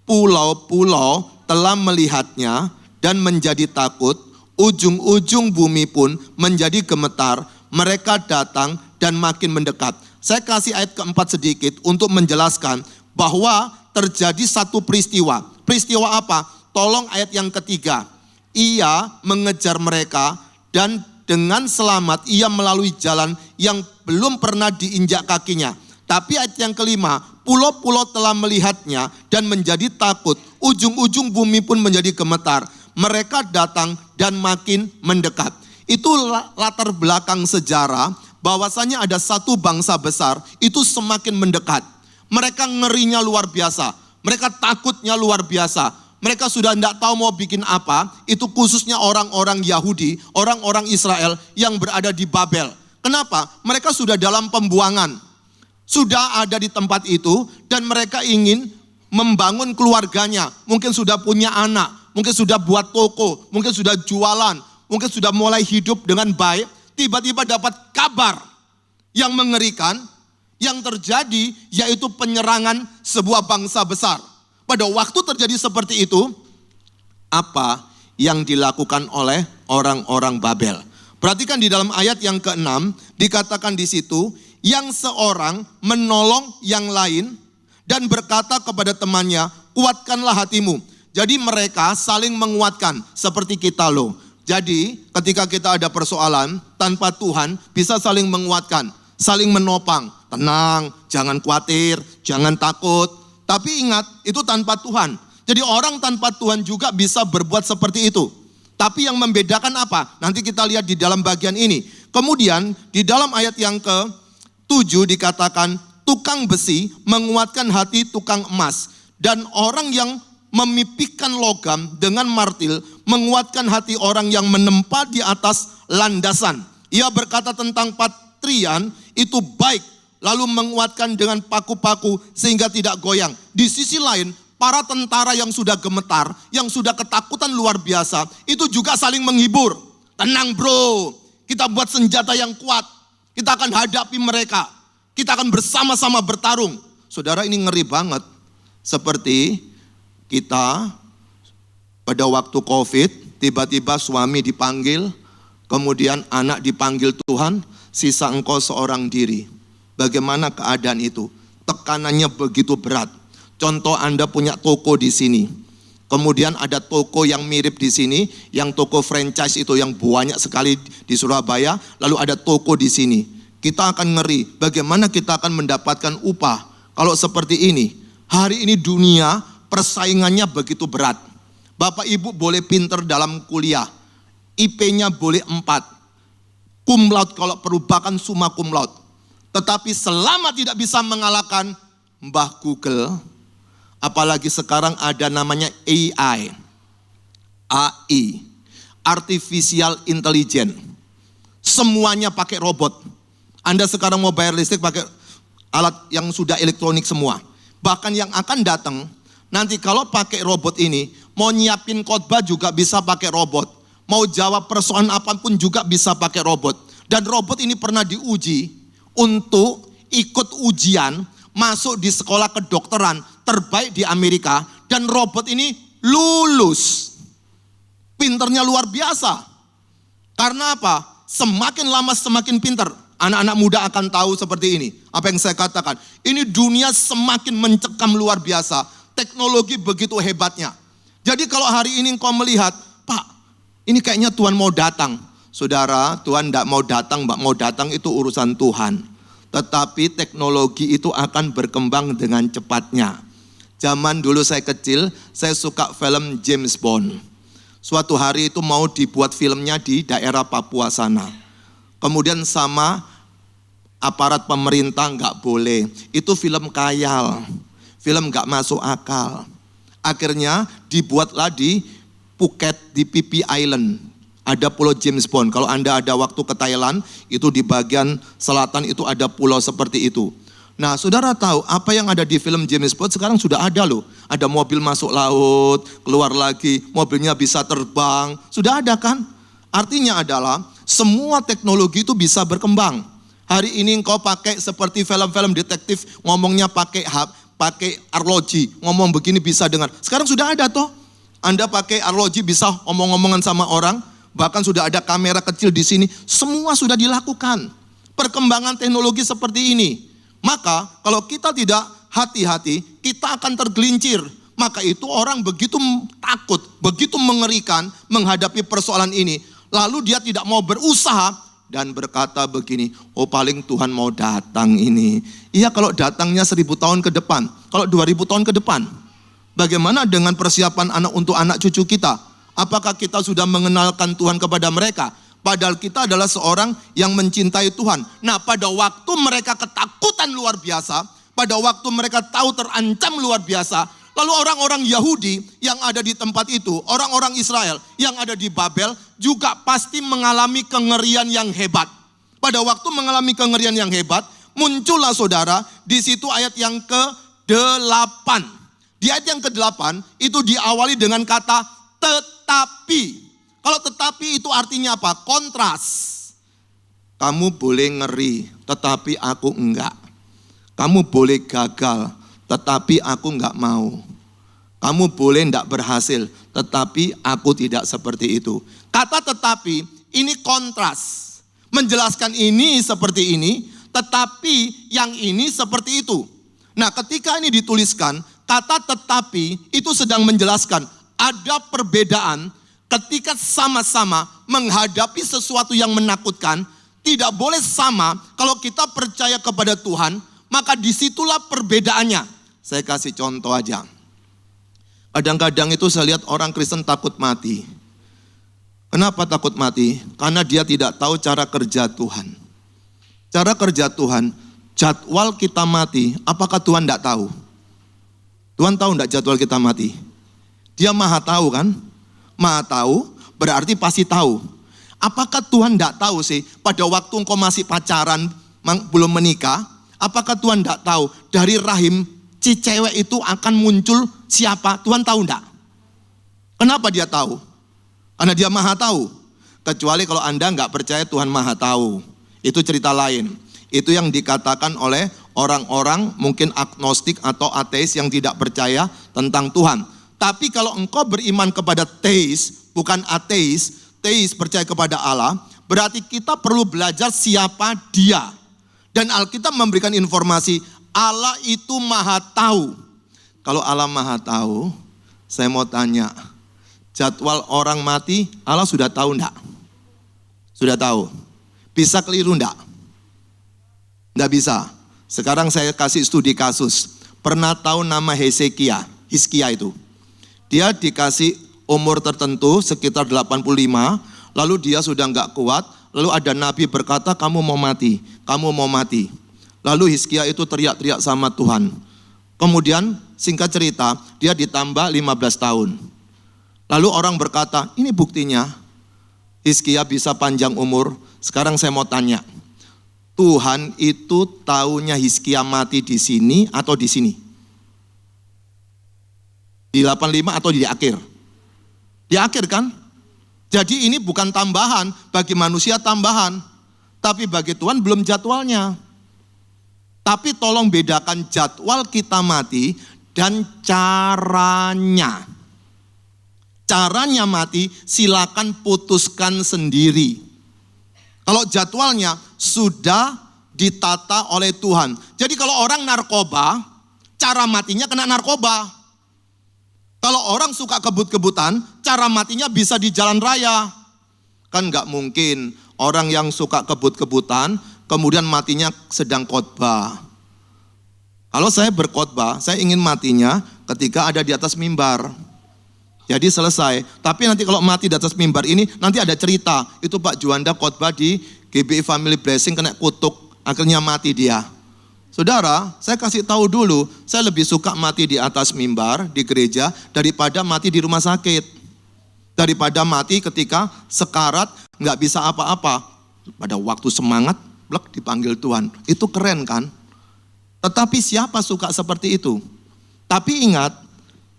Pulau-pulau telah melihatnya dan menjadi takut. Ujung-ujung bumi pun menjadi gemetar. Mereka datang dan makin mendekat. Saya kasih ayat keempat sedikit untuk menjelaskan bahwa terjadi satu peristiwa. Peristiwa apa? Tolong ayat yang ketiga. Ia mengejar mereka dan dengan selamat ia melalui jalan yang belum pernah diinjak kakinya. Tapi ayat yang kelima, pulau-pulau telah melihatnya dan menjadi takut. Ujung-ujung bumi pun menjadi gemetar. Mereka datang dan makin mendekat. Itu latar belakang sejarah bahwasanya ada satu bangsa besar itu semakin mendekat. Mereka ngerinya luar biasa. Mereka takutnya luar biasa. Mereka sudah tidak tahu mau bikin apa. Itu khususnya orang-orang Yahudi, orang-orang Israel yang berada di Babel. Kenapa? Mereka sudah dalam pembuangan. Sudah ada di tempat itu dan mereka ingin membangun keluarganya. Mungkin sudah punya anak, mungkin sudah buat toko, mungkin sudah jualan, mungkin sudah mulai hidup dengan baik. Tiba-tiba dapat kabar yang mengerikan yang terjadi, yaitu penyerangan sebuah bangsa besar. Pada waktu terjadi seperti itu, apa yang dilakukan oleh orang-orang Babel? Perhatikan di dalam ayat yang ke-6, dikatakan di situ, yang seorang menolong yang lain dan berkata kepada temannya, kuatkanlah hatimu. Jadi mereka saling menguatkan seperti kita loh. Jadi ketika kita ada persoalan tanpa Tuhan bisa saling menguatkan, saling menopang. Tenang, jangan khawatir, jangan takut. Tapi ingat, itu tanpa Tuhan. Jadi orang tanpa Tuhan juga bisa berbuat seperti itu. Tapi yang membedakan apa? Nanti kita lihat di dalam bagian ini. Kemudian di dalam ayat yang ke-7 dikatakan, tukang besi menguatkan hati tukang emas. Dan orang yang memipihkan logam dengan martil menguatkan hati orang yang menempa di atas landasan. Ia berkata tentang patrian itu baik, lalu menguatkan dengan paku-paku sehingga tidak goyang. Di sisi lain, para tentara yang sudah gemetar, yang sudah ketakutan luar biasa, itu juga saling menghibur. Tenang bro, kita buat senjata yang kuat. Kita akan hadapi mereka. Kita akan bersama-sama bertarung. Saudara, ini ngeri banget. Seperti kita pada waktu COVID, tiba-tiba suami dipanggil, kemudian anak dipanggil Tuhan, sisa engkau seorang diri. Bagaimana keadaan itu? Tekanannya begitu berat. Contoh Anda punya toko di sini. Kemudian ada toko yang mirip di sini, yang toko franchise itu yang banyak sekali di Surabaya, lalu ada toko di sini. Kita akan ngeri, bagaimana kita akan mendapatkan upah kalau seperti ini. Hari ini dunia persaingannya begitu berat. Bapak Ibu boleh pinter dalam kuliah, IP-nya boleh 4. Cum laude kalau perlu, bahkan summa cum laude. Tetapi selama tidak bisa mengalahkan Mbah Google, apalagi sekarang ada namanya AI, Artificial Intelligence. Semuanya pakai robot. Anda sekarang mau bayar listrik pakai alat yang sudah elektronik semua. Bahkan yang akan datang, nanti kalau pakai robot ini, mau nyiapin khotbah juga bisa pakai robot. Mau jawab persoalan apapun juga bisa pakai robot. Dan robot ini pernah diuji untuk ikut ujian masuk di sekolah kedokteran terbaik di Amerika, dan robot ini lulus. Pinternya luar biasa. Karena apa? Semakin lama semakin pinter. Anak-anak muda akan tahu seperti ini. Apa yang saya katakan? Ini dunia semakin mencekam luar biasa. Teknologi begitu hebatnya. Jadi kalau hari ini engkau melihat, Pak, ini kayaknya Tuhan mau datang. Saudara, Tuhan tidak mau datang, Mbak mau datang itu urusan Tuhan. Tetapi teknologi itu akan berkembang dengan cepatnya. Zaman dulu saya kecil, saya suka film James Bond. Suatu hari itu mau dibuat filmnya di daerah Papua sana. Kemudian sama aparat pemerintah nggak boleh. Itu film khayal, film nggak masuk akal. Akhirnya dibuatlah di Phuket, di Phi Phi Island. Ada pulau James Bond. Kalau Anda ada waktu ke Thailand, itu di bagian selatan itu ada pulau seperti itu. Nah, saudara tahu apa yang ada di film James Bond sekarang sudah ada loh. Ada mobil masuk laut, keluar lagi, mobilnya bisa terbang. Sudah ada kan? Artinya adalah semua teknologi itu bisa berkembang. Hari ini engkau pakai seperti film-film detektif, ngomongnya pakai arloji, ngomong begini bisa dengar. Sekarang sudah ada toh. Anda pakai arloji bisa omong-omongan sama orang. Bahkan sudah ada kamera kecil di sini. Semua sudah dilakukan. Perkembangan teknologi seperti ini. Maka kalau kita tidak hati-hati, kita akan tergelincir. Maka itu orang begitu takut, begitu mengerikan menghadapi persoalan ini. Lalu dia tidak mau berusaha dan berkata begini, oh paling Tuhan mau datang ini. Iya kalau datangnya 1000 tahun ke depan, kalau 2000 tahun ke depan. Bagaimana dengan persiapan untuk anak cucu kita? Apakah kita sudah mengenalkan Tuhan kepada mereka? Padahal kita adalah seorang yang mencintai Tuhan. Nah pada waktu mereka ketakutan luar biasa, pada waktu mereka tahu terancam luar biasa, lalu orang-orang Yahudi yang ada di tempat itu, orang-orang Israel yang ada di Babel juga pasti mengalami kengerian yang hebat. Pada waktu mengalami kengerian yang hebat, muncullah saudara di situ ayat yang ke-8. Di ayat yang ke-8 itu diawali dengan kata tetapi. Kalau tetapi itu artinya apa? Kontras. Kamu boleh ngeri, tetapi aku enggak. Kamu boleh gagal, tetapi aku enggak mau. Kamu boleh enggak berhasil, tetapi aku tidak seperti itu. Kata tetapi ini kontras. Menjelaskan ini seperti ini, tetapi yang ini seperti itu. Nah ketika ini dituliskan, kata tetapi itu sedang menjelaskan ada perbedaan ketika sama-sama menghadapi sesuatu yang menakutkan. Tidak boleh sama. Kalau kita percaya kepada Tuhan, maka disitulah perbedaannya. Saya kasih contoh aja. Kadang-kadang itu saya lihat orang Kristen takut mati. Kenapa takut mati? Karena dia tidak tahu cara kerja Tuhan. Cara kerja Tuhan, jadwal kita mati, apakah Tuhan tidak tahu? Tuhan tahu tidak jadwal kita mati? Dia maha tahu kan? Maha tahu berarti pasti tahu. Apakah Tuhan tidak tahu sih pada waktu engkau masih pacaran, belum menikah, apakah Tuhan tidak tahu dari rahim si cewek itu akan muncul siapa? Tuhan tahu tidak? Kenapa dia tahu? Karena dia maha tahu. Kecuali kalau Anda nggak percaya Tuhan maha tahu. Itu cerita lain. Itu yang dikatakan oleh orang-orang mungkin agnostik atau ateis yang tidak percaya tentang Tuhan. Tapi kalau engkau beriman kepada teis, bukan ateis, teis percaya kepada Allah, berarti kita perlu belajar siapa dia. Dan Alkitab memberikan informasi, Allah itu maha tahu. Kalau Allah maha tahu, saya mau tanya, jadwal orang mati, Allah sudah tahu enggak? Sudah tahu. Bisa keliru enggak? Enggak bisa. Sekarang saya kasih studi kasus. Pernah tahu nama Hizkia itu? Dia dikasih umur tertentu sekitar 85, lalu dia sudah enggak kuat, lalu ada nabi berkata kamu mau mati, kamu mau mati. Lalu Hizkia itu teriak-teriak sama Tuhan. Kemudian singkat cerita, dia ditambah 15 tahun. Lalu orang berkata, ini buktinya Hizkia bisa panjang umur. Sekarang saya mau tanya, Tuhan itu taunya Hizkia mati di sini atau di sini? Di 85 atau di akhir? Di akhir kan? Jadi ini bukan tambahan, bagi manusia tambahan. Tapi bagi Tuhan belum jadwalnya. Tapi tolong bedakan jadwal kita mati dan caranya. Caranya mati silakan putuskan sendiri. Kalau jadwalnya sudah ditata oleh Tuhan. Jadi kalau orang narkoba, cara matinya kena narkoba. Kalau orang suka kebut-kebutan, cara matinya bisa di jalan raya. Kan nggak mungkin orang yang suka kebut-kebutan, kemudian matinya sedang khotbah. Kalau saya berkhotbah, saya ingin matinya ketika ada di atas mimbar. Jadi selesai. Tapi nanti kalau mati di atas mimbar ini, nanti ada cerita. Itu Pak Juanda khotbah di GBI Family Blessing kena kutuk, akhirnya mati dia. Saudara, saya kasih tahu dulu, saya lebih suka mati di atas mimbar, di gereja, daripada mati di rumah sakit. Daripada mati ketika sekarat, nggak bisa apa-apa. Pada waktu semangat, blek dipanggil Tuhan. Itu keren kan? Tetapi siapa suka seperti itu? Tapi ingat,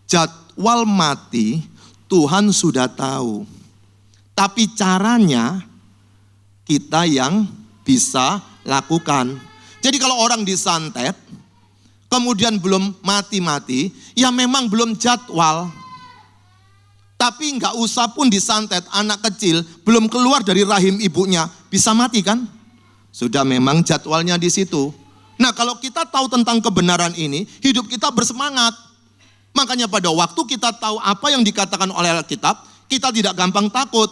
jadwal mati Tuhan sudah tahu. Tapi caranya kita yang bisa lakukan. Jadi kalau orang disantet, kemudian belum mati-mati, ya memang belum jadwal. Tapi nggak usah pun disantet, anak kecil belum keluar dari rahim ibunya, bisa mati kan? Sudah memang jadwalnya di situ. Nah kalau kita tahu tentang kebenaran ini, hidup kita bersemangat. Makanya pada waktu kita tahu apa yang dikatakan oleh Alkitab, kita tidak gampang takut.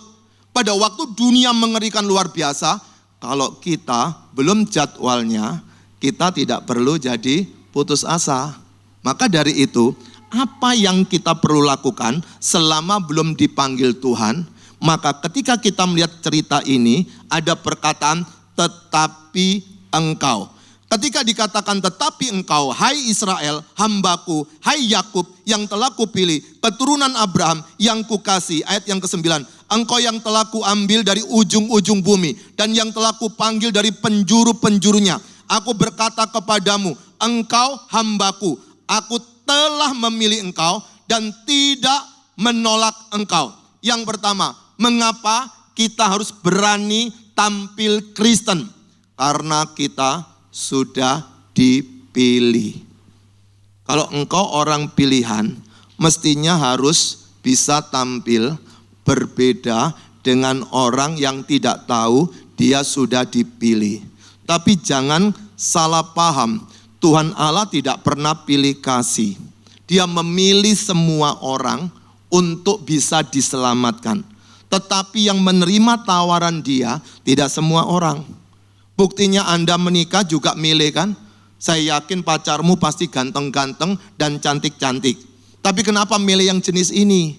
Pada waktu dunia mengerikan luar biasa, kalau kita belum jadwalnya, kita tidak perlu jadi putus asa. Maka dari itu, apa yang kita perlu lakukan selama belum dipanggil Tuhan? Maka ketika kita melihat cerita ini, ada perkataan tetapi engkau. Ketika dikatakan tetapi engkau, hai Israel, hambaku, hai Yakub yang telah kupilih, keturunan Abraham yang kukasih. Ayat yang ke-9, engkau yang telah kuambil dari ujung-ujung bumi dan yang telah kupanggil dari penjuru-penjurunya. Aku berkata kepadamu, engkau hambaku, aku telah memilih engkau dan tidak menolak engkau. Yang pertama, mengapa kita harus berani tampil Kristen? Karena kita sudah dipilih. Kalau engkau orang pilihan, mestinya harus bisa tampil berbeda dengan orang yang tidak tahu dia sudah dipilih. Tapi jangan salah paham, Tuhan Allah tidak pernah pilih kasih. Dia memilih semua orang untuk bisa diselamatkan. Tetapi yang menerima tawaran dia tidak semua orang. Buktinya Anda menikah juga milih kan? Saya yakin pacarmu pasti ganteng-ganteng dan cantik-cantik. Tapi kenapa milih yang jenis ini?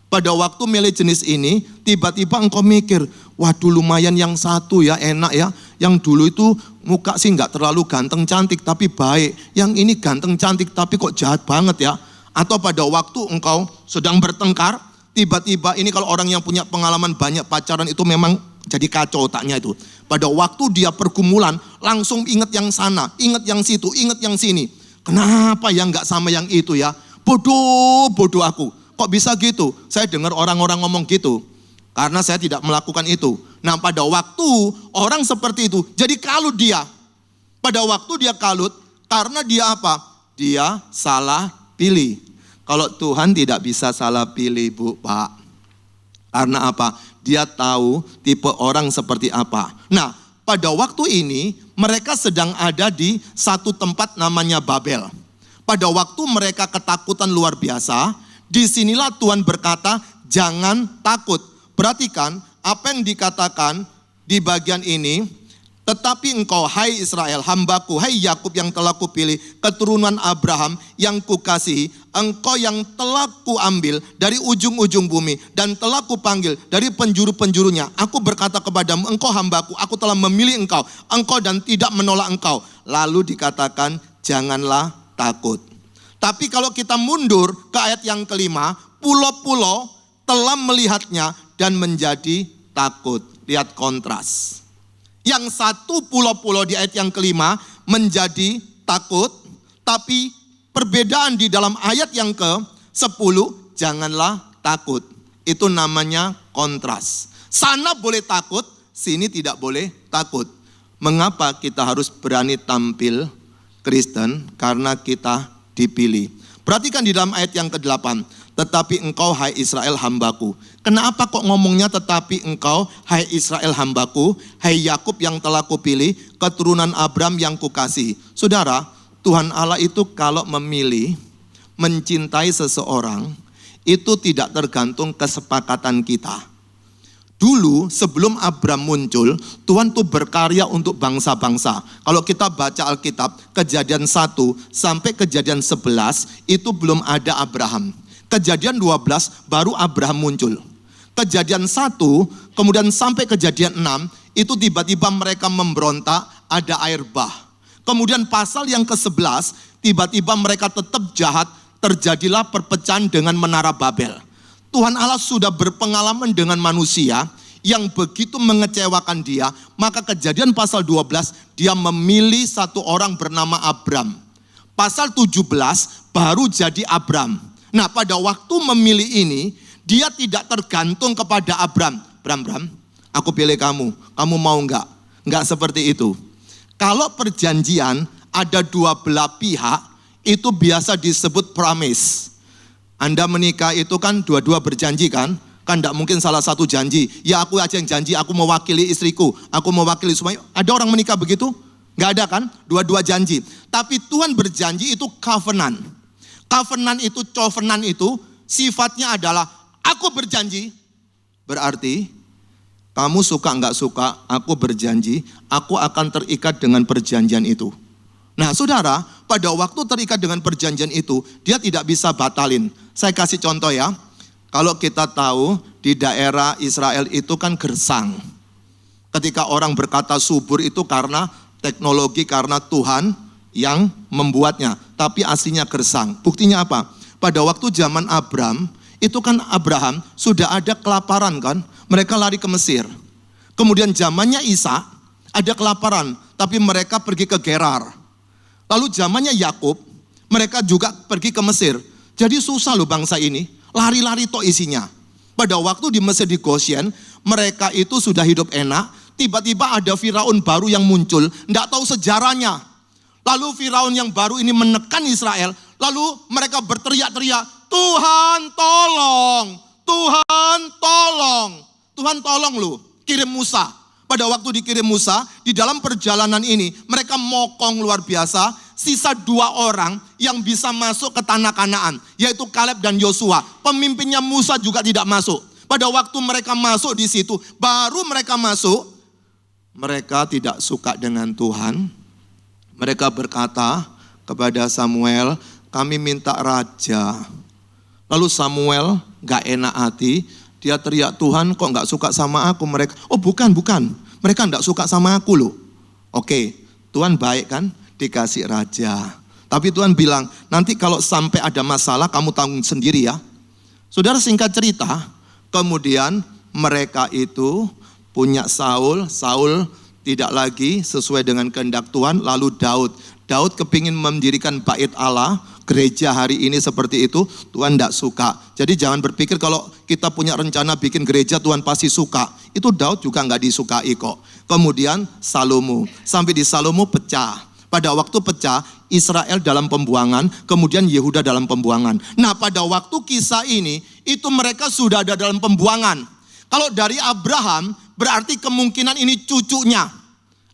Pada waktu milih jenis ini, tiba-tiba engkau mikir, waduh lumayan yang satu ya, enak ya. Yang dulu itu muka sih nggak terlalu ganteng cantik tapi baik. Yang ini ganteng cantik tapi kok jahat banget ya. Atau pada waktu engkau sedang bertengkar, tiba-tiba ini kalau orang yang punya pengalaman banyak pacaran itu memang jadi kacau otaknya itu. Pada waktu dia pergumulan, langsung ingat yang sana, ingat yang situ, ingat yang sini. Kenapa ya nggak sama yang itu ya? Bodoh aku. Kok bisa gitu? Saya dengar orang-orang ngomong gitu. Karena saya tidak melakukan itu. Nah pada waktu orang seperti itu, jadi kalut dia. Pada waktu dia kalut, karena dia apa? Dia salah pilih. Kalau Tuhan tidak bisa salah pilih, Bu, Pak. Karena apa? Dia tahu tipe orang seperti apa. Nah, pada waktu ini mereka sedang ada di satu tempat namanya Babel. Pada waktu mereka ketakutan luar biasa, disinilah Tuhan berkata, jangan takut. Perhatikan apa yang dikatakan di bagian ini. Tetapi engkau, hai Israel, hambaku, hai Yakub yang telah kupilih, keturunan Abraham yang kukasihi, engkau yang telah kuambil dari ujung-ujung bumi dan telah kupanggil dari penjuru-penjurunya. Aku berkata kepadamu, engkau hambaku, aku telah memilih engkau dan tidak menolak engkau. Lalu dikatakan, janganlah takut. Tapi kalau kita mundur ke ayat yang kelima, pulau-pulau telah melihatnya dan menjadi takut. Lihat kontras. Yang satu pulau-pulau di ayat yang kelima menjadi takut, tapi perbedaan di dalam ayat yang ke-10, janganlah takut. Itu namanya kontras. Sana boleh takut, sini tidak boleh takut. Mengapa kita harus berani tampil Kristen? Karena kita dipilih. Perhatikan di dalam ayat yang ke-8. Tetapi engkau, hai Israel, hambaku. Kenapa kok ngomongnya tetapi engkau, hai Israel, hambaku, hai Yakub yang telah kupilih, keturunan Abraham yang kukasihi. Saudara, Tuhan Allah itu kalau memilih, mencintai seseorang, itu tidak tergantung kesepakatan kita. Dulu sebelum Abraham muncul, Tuhan tuh berkarya untuk bangsa-bangsa. Kalau kita baca Alkitab, Kejadian 1 sampai Kejadian 11, itu belum ada Abraham. Kejadian 12 baru Abraham muncul. Kejadian 1 kemudian sampai Kejadian 6 itu tiba-tiba mereka memberontak, ada air bah. Kemudian pasal yang ke-11 tiba-tiba mereka tetap jahat, terjadilah perpecahan dengan menara Babel. Tuhan Allah sudah berpengalaman dengan manusia yang begitu mengecewakan dia, maka Kejadian pasal 12 dia memilih satu orang bernama Abram. Pasal 17 baru jadi Abram. Nah pada waktu memilih ini, dia tidak tergantung kepada Abram. Bram, aku pilih kamu mau enggak? Enggak seperti itu. Kalau perjanjian ada dua belah pihak, itu biasa disebut promise. Anda menikah itu kan dua-dua berjanji kan? Kan enggak mungkin salah satu janji. Ya aku aja yang janji, aku mewakili istriku, aku mewakili semuanya. Ada orang menikah begitu? Enggak ada kan? Dua-dua janji. Tapi Tuhan berjanji itu covenant. Covenant itu sifatnya adalah aku berjanji, berarti Kamu suka nggak suka, aku berjanji, aku akan terikat dengan perjanjian itu. Nah saudara, pada waktu terikat dengan perjanjian itu, dia tidak bisa batalin. Saya kasih contoh ya, kalau kita tahu di daerah Israel itu kan gersang. Ketika orang berkata subur itu karena teknologi, karena Tuhan yang membuatnya. Tapi aslinya gersang. Buktinya apa? Pada waktu zaman Abraham, itu kan Abraham sudah ada kelaparan kan. Mereka lari ke Mesir. Kemudian zamannya Isa ada kelaparan. Tapi mereka pergi ke Gerar. Lalu zamannya Yakub, mereka juga pergi ke Mesir. Jadi susah loh bangsa ini. Lari-lari toh isinya. Pada waktu di Mesir di Goshen, mereka itu sudah hidup enak. Tiba-tiba ada Firaun baru yang muncul, tidak tahu sejarahnya. Lalu Firaun yang baru ini menekan Israel, lalu mereka berteriak-teriak, Tuhan tolong, Tuhan tolong. Tuhan tolong lu, kirim Musa. Pada waktu dikirim Musa, di dalam perjalanan ini mereka mokong luar biasa. Sisa 2 orang yang bisa masuk ke tanah Kanaan, yaitu Kaleb dan Yosua. Pemimpinnya Musa juga tidak masuk. Pada waktu mereka masuk di situ, baru mereka masuk, mereka tidak suka dengan Tuhan. Mereka berkata kepada Samuel, kami minta raja. Lalu Samuel gak enak hati, dia teriak, Tuhan kok gak suka sama aku? Mereka, oh bukan, mereka gak suka sama aku loh. Oke, Tuhan baik kan, dikasih raja. Tapi Tuhan bilang, nanti kalau sampai ada masalah kamu tanggung sendiri ya. Saudara, singkat cerita, kemudian mereka itu punya Saul tidak lagi sesuai dengan kehendak Tuhan, lalu Daud kepingin mendirikan bait Allah, gereja hari ini seperti itu, Tuhan tidak suka. Jadi jangan berpikir kalau kita punya rencana bikin gereja Tuhan pasti suka. Itu Daud juga nggak disukai kok. Kemudian Salomo, sampai di Salomo pecah. Pada waktu pecah, Israel dalam pembuangan, kemudian Yehuda dalam pembuangan. Nah pada waktu kisah ini, itu mereka sudah ada dalam pembuangan. Kalau dari Abraham, berarti kemungkinan ini cucunya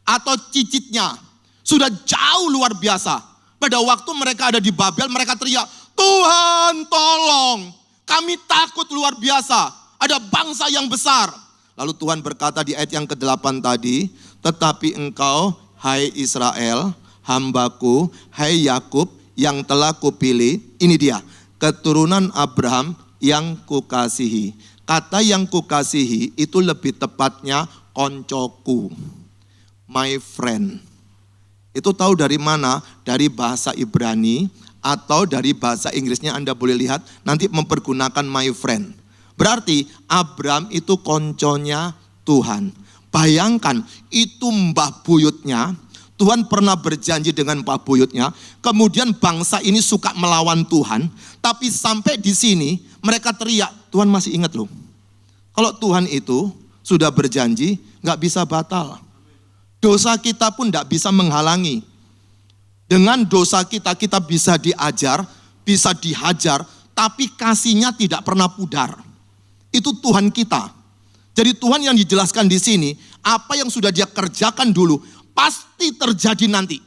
atau cicitnya. Sudah jauh luar biasa. Pada waktu mereka ada di Babel, mereka teriak, Tuhan tolong, kami takut luar biasa. Ada bangsa yang besar. Lalu Tuhan berkata di ayat yang ke-8 tadi, tetapi engkau, hai Israel, hambaku, hai Yakub yang telah kupilih, ini dia, keturunan Abraham yang kukasihi. Kata yang kukasihi itu lebih tepatnya koncoku, my friend. Itu tahu dari mana? Dari bahasa Ibrani atau dari bahasa Inggrisnya Anda boleh lihat, nanti mempergunakan my friend. Berarti Abraham itu konconya Tuhan. Bayangkan itu mbah buyutnya, Tuhan pernah berjanji dengan mbah buyutnya, kemudian bangsa ini suka melawan Tuhan, tapi sampai di sini mereka teriak, Tuhan masih ingat loh. Kalau Tuhan itu sudah berjanji, gak bisa batal. Dosa kita pun gak bisa menghalangi. Dengan dosa kita, kita bisa diajar, bisa dihajar, tapi kasihnya tidak pernah pudar. Itu Tuhan kita. Jadi Tuhan yang dijelaskan di sini, apa yang sudah dia kerjakan dulu, pasti terjadi nanti.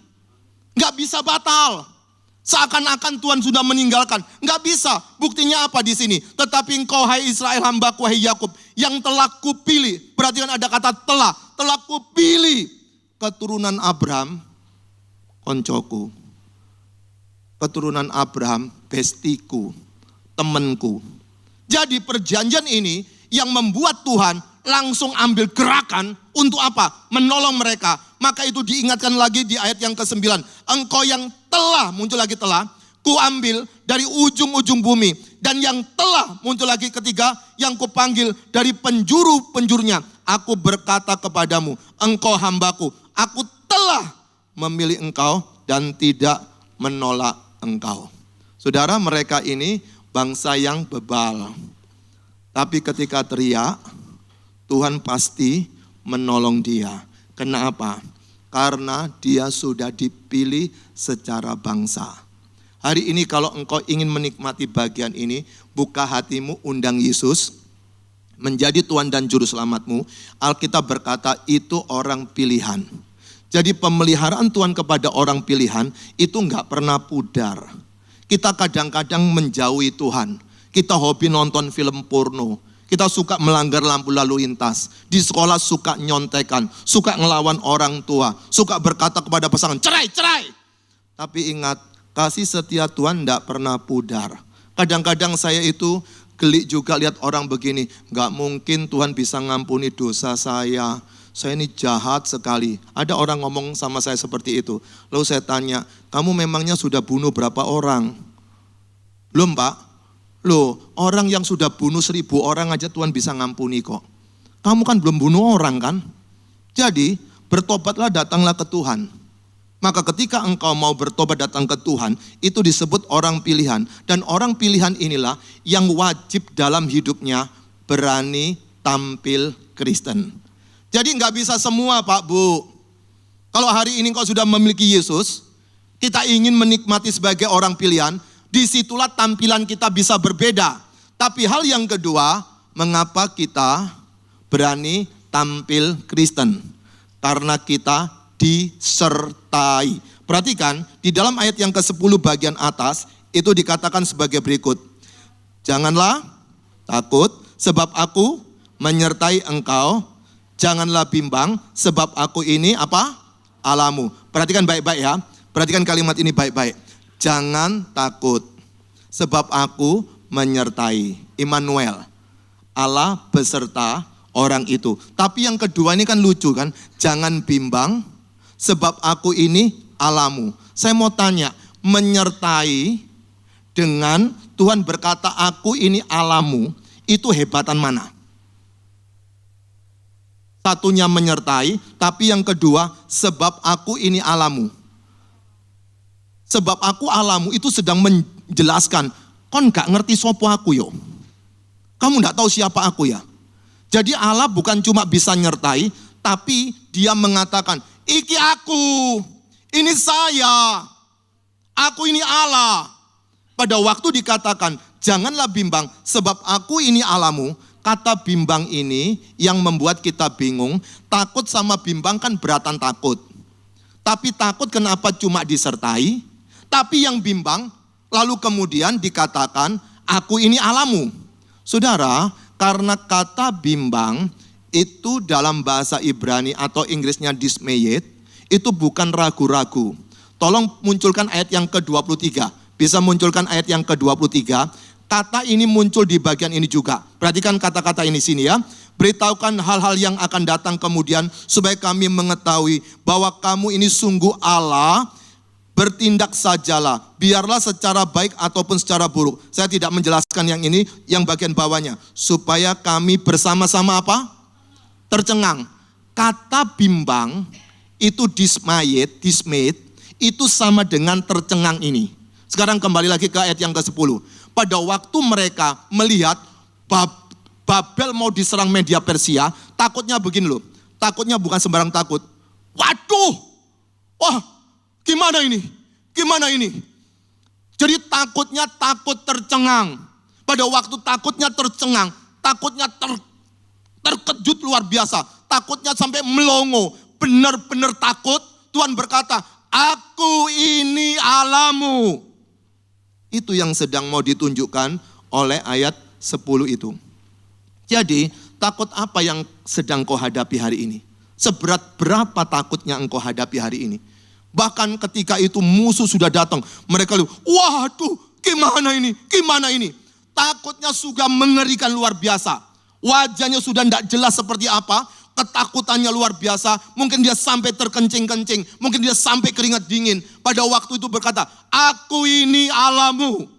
Gak bisa batal. Seakan-akan Tuhan sudah meninggalkan. Enggak bisa. Buktinya apa di sini? Tetapi engkau hai Israel hambaku hai Yakub yang telah kupilih. Perhatikan ada kata telah kupilih keturunan Abraham koncoku. Keturunan Abraham bestiku, temanku. Jadi perjanjian ini yang membuat Tuhan langsung ambil gerakan untuk apa? Menolong mereka. Maka itu diingatkan lagi di ayat yang ke-9. Engkau yang telah, muncul lagi telah, kuambil dari ujung-ujung bumi. Dan yang telah, muncul lagi ketiga, yang kupanggil dari penjuru-penjurunya. Aku berkata kepadamu, engkau hambaku, aku telah memilih engkau dan tidak menolak engkau. Saudara, mereka ini bangsa yang bebal. Tapi ketika teriak, Tuhan pasti menolong dia. Kenapa? Karena dia sudah dipilih secara bangsa. Hari ini kalau engkau ingin menikmati bagian ini, buka hatimu, undang Yesus menjadi Tuhan dan Juru Selamatmu. Alkitab berkata itu orang pilihan. Jadi pemeliharaan Tuhan kepada orang pilihan itu enggak pernah pudar. Kita kadang-kadang menjauhi Tuhan. Kita hobi nonton film porno. Kita suka melanggar lampu lalu lintas. Di sekolah suka nyontekan, suka ngelawan orang tua, suka berkata kepada pasangan, cerai, cerai. Tapi ingat, kasih setia Tuhan tidak pernah pudar. Kadang-kadang saya itu geli juga lihat orang begini, gak mungkin Tuhan bisa ngampuni dosa saya ini jahat sekali. Ada orang ngomong sama saya seperti itu. Lalu saya tanya, kamu memangnya sudah bunuh berapa orang? Belum Pak. Loh, orang yang sudah bunuh 1000 orang aja Tuhan bisa ngampuni kok. Kamu kan belum bunuh orang kan? Jadi bertobatlah, datanglah ke Tuhan. Maka ketika engkau mau bertobat datang ke Tuhan, itu disebut orang pilihan. Dan orang pilihan inilah yang wajib dalam hidupnya berani tampil Kristen. Jadi nggak bisa semua Pak Bu. Kalau hari ini engkau sudah memiliki Yesus, kita ingin menikmati sebagai orang pilihan, disitulah tampilan kita bisa berbeda. Tapi hal yang kedua, mengapa kita berani tampil Kristen? Karena kita disertai. Perhatikan, di dalam ayat yang ke-10 bagian atas, itu dikatakan sebagai berikut. Janganlah takut, sebab aku menyertai engkau. Janganlah bimbang, sebab aku ini apa? Allahmu. Perhatikan baik-baik ya. Perhatikan kalimat ini baik-baik. Jangan takut, sebab aku menyertai. Immanuel, Allah beserta orang itu. Tapi yang kedua ini kan lucu kan. Jangan bimbang, sebab aku ini Allahmu. Saya mau tanya, menyertai dengan Tuhan berkata aku ini Allahmu, itu hebatan mana? Satunya menyertai, tapi yang kedua sebab aku ini Allahmu. Sebab aku Allahmu itu sedang menjelaskan, kon gak ngerti sopo aku yo. Kamu gak tahu siapa aku ya. Jadi Allah bukan cuma bisa nyertai, tapi dia mengatakan, iki aku, ini saya, aku ini Allah. Pada waktu dikatakan, janganlah bimbang, sebab aku ini Allahmu. Kata bimbang ini yang membuat kita bingung. Takut sama bimbang kan beratan takut. Tapi takut kenapa cuma disertai? Tapi yang bimbang, lalu kemudian dikatakan, aku ini Allahmu. Saudara, karena kata bimbang, itu dalam bahasa Ibrani atau Inggrisnya dismayed, itu bukan ragu-ragu. Tolong munculkan ayat yang ke-23. Bisa munculkan ayat yang ke-23. Kata ini muncul di bagian ini juga. Perhatikan kata-kata ini sini ya. Beritahukan hal-hal yang akan datang kemudian, supaya kami mengetahui bahwa kamu ini sungguh Allah. Bertindak sajalah, biarlah secara baik ataupun secara buruk. Saya tidak menjelaskan yang ini, yang bagian bawahnya. Supaya kami bersama-sama apa? Tercengang. Kata bimbang, itu dismayed, itu sama dengan tercengang ini. Sekarang kembali lagi ke ayat yang ke-10. Pada waktu mereka melihat Babel mau diserang Media Persia, takutnya begini loh. Takutnya bukan sembarang takut. Waduh, wah, gimana ini? Gimana ini? Jadi takutnya takut tercengang. Pada waktu takutnya tercengang, takutnya terkejut luar biasa. Takutnya sampai melongo, benar-benar takut. Tuhan berkata, aku ini Allahmu. Itu yang sedang mau ditunjukkan oleh ayat 10 itu. Jadi, takut apa yang sedang kau hadapi hari ini? Seberat berapa takutnya engkau hadapi hari ini? Bahkan ketika itu musuh sudah datang, mereka lihat, waduh, gimana ini? Gimana ini? Takutnya sudah mengerikan luar biasa. Wajahnya sudah tidak jelas seperti apa, ketakutannya luar biasa. Mungkin dia sampai terkencing-kencing, mungkin dia sampai keringat dingin. Pada waktu itu berkata, aku ini Allahmu.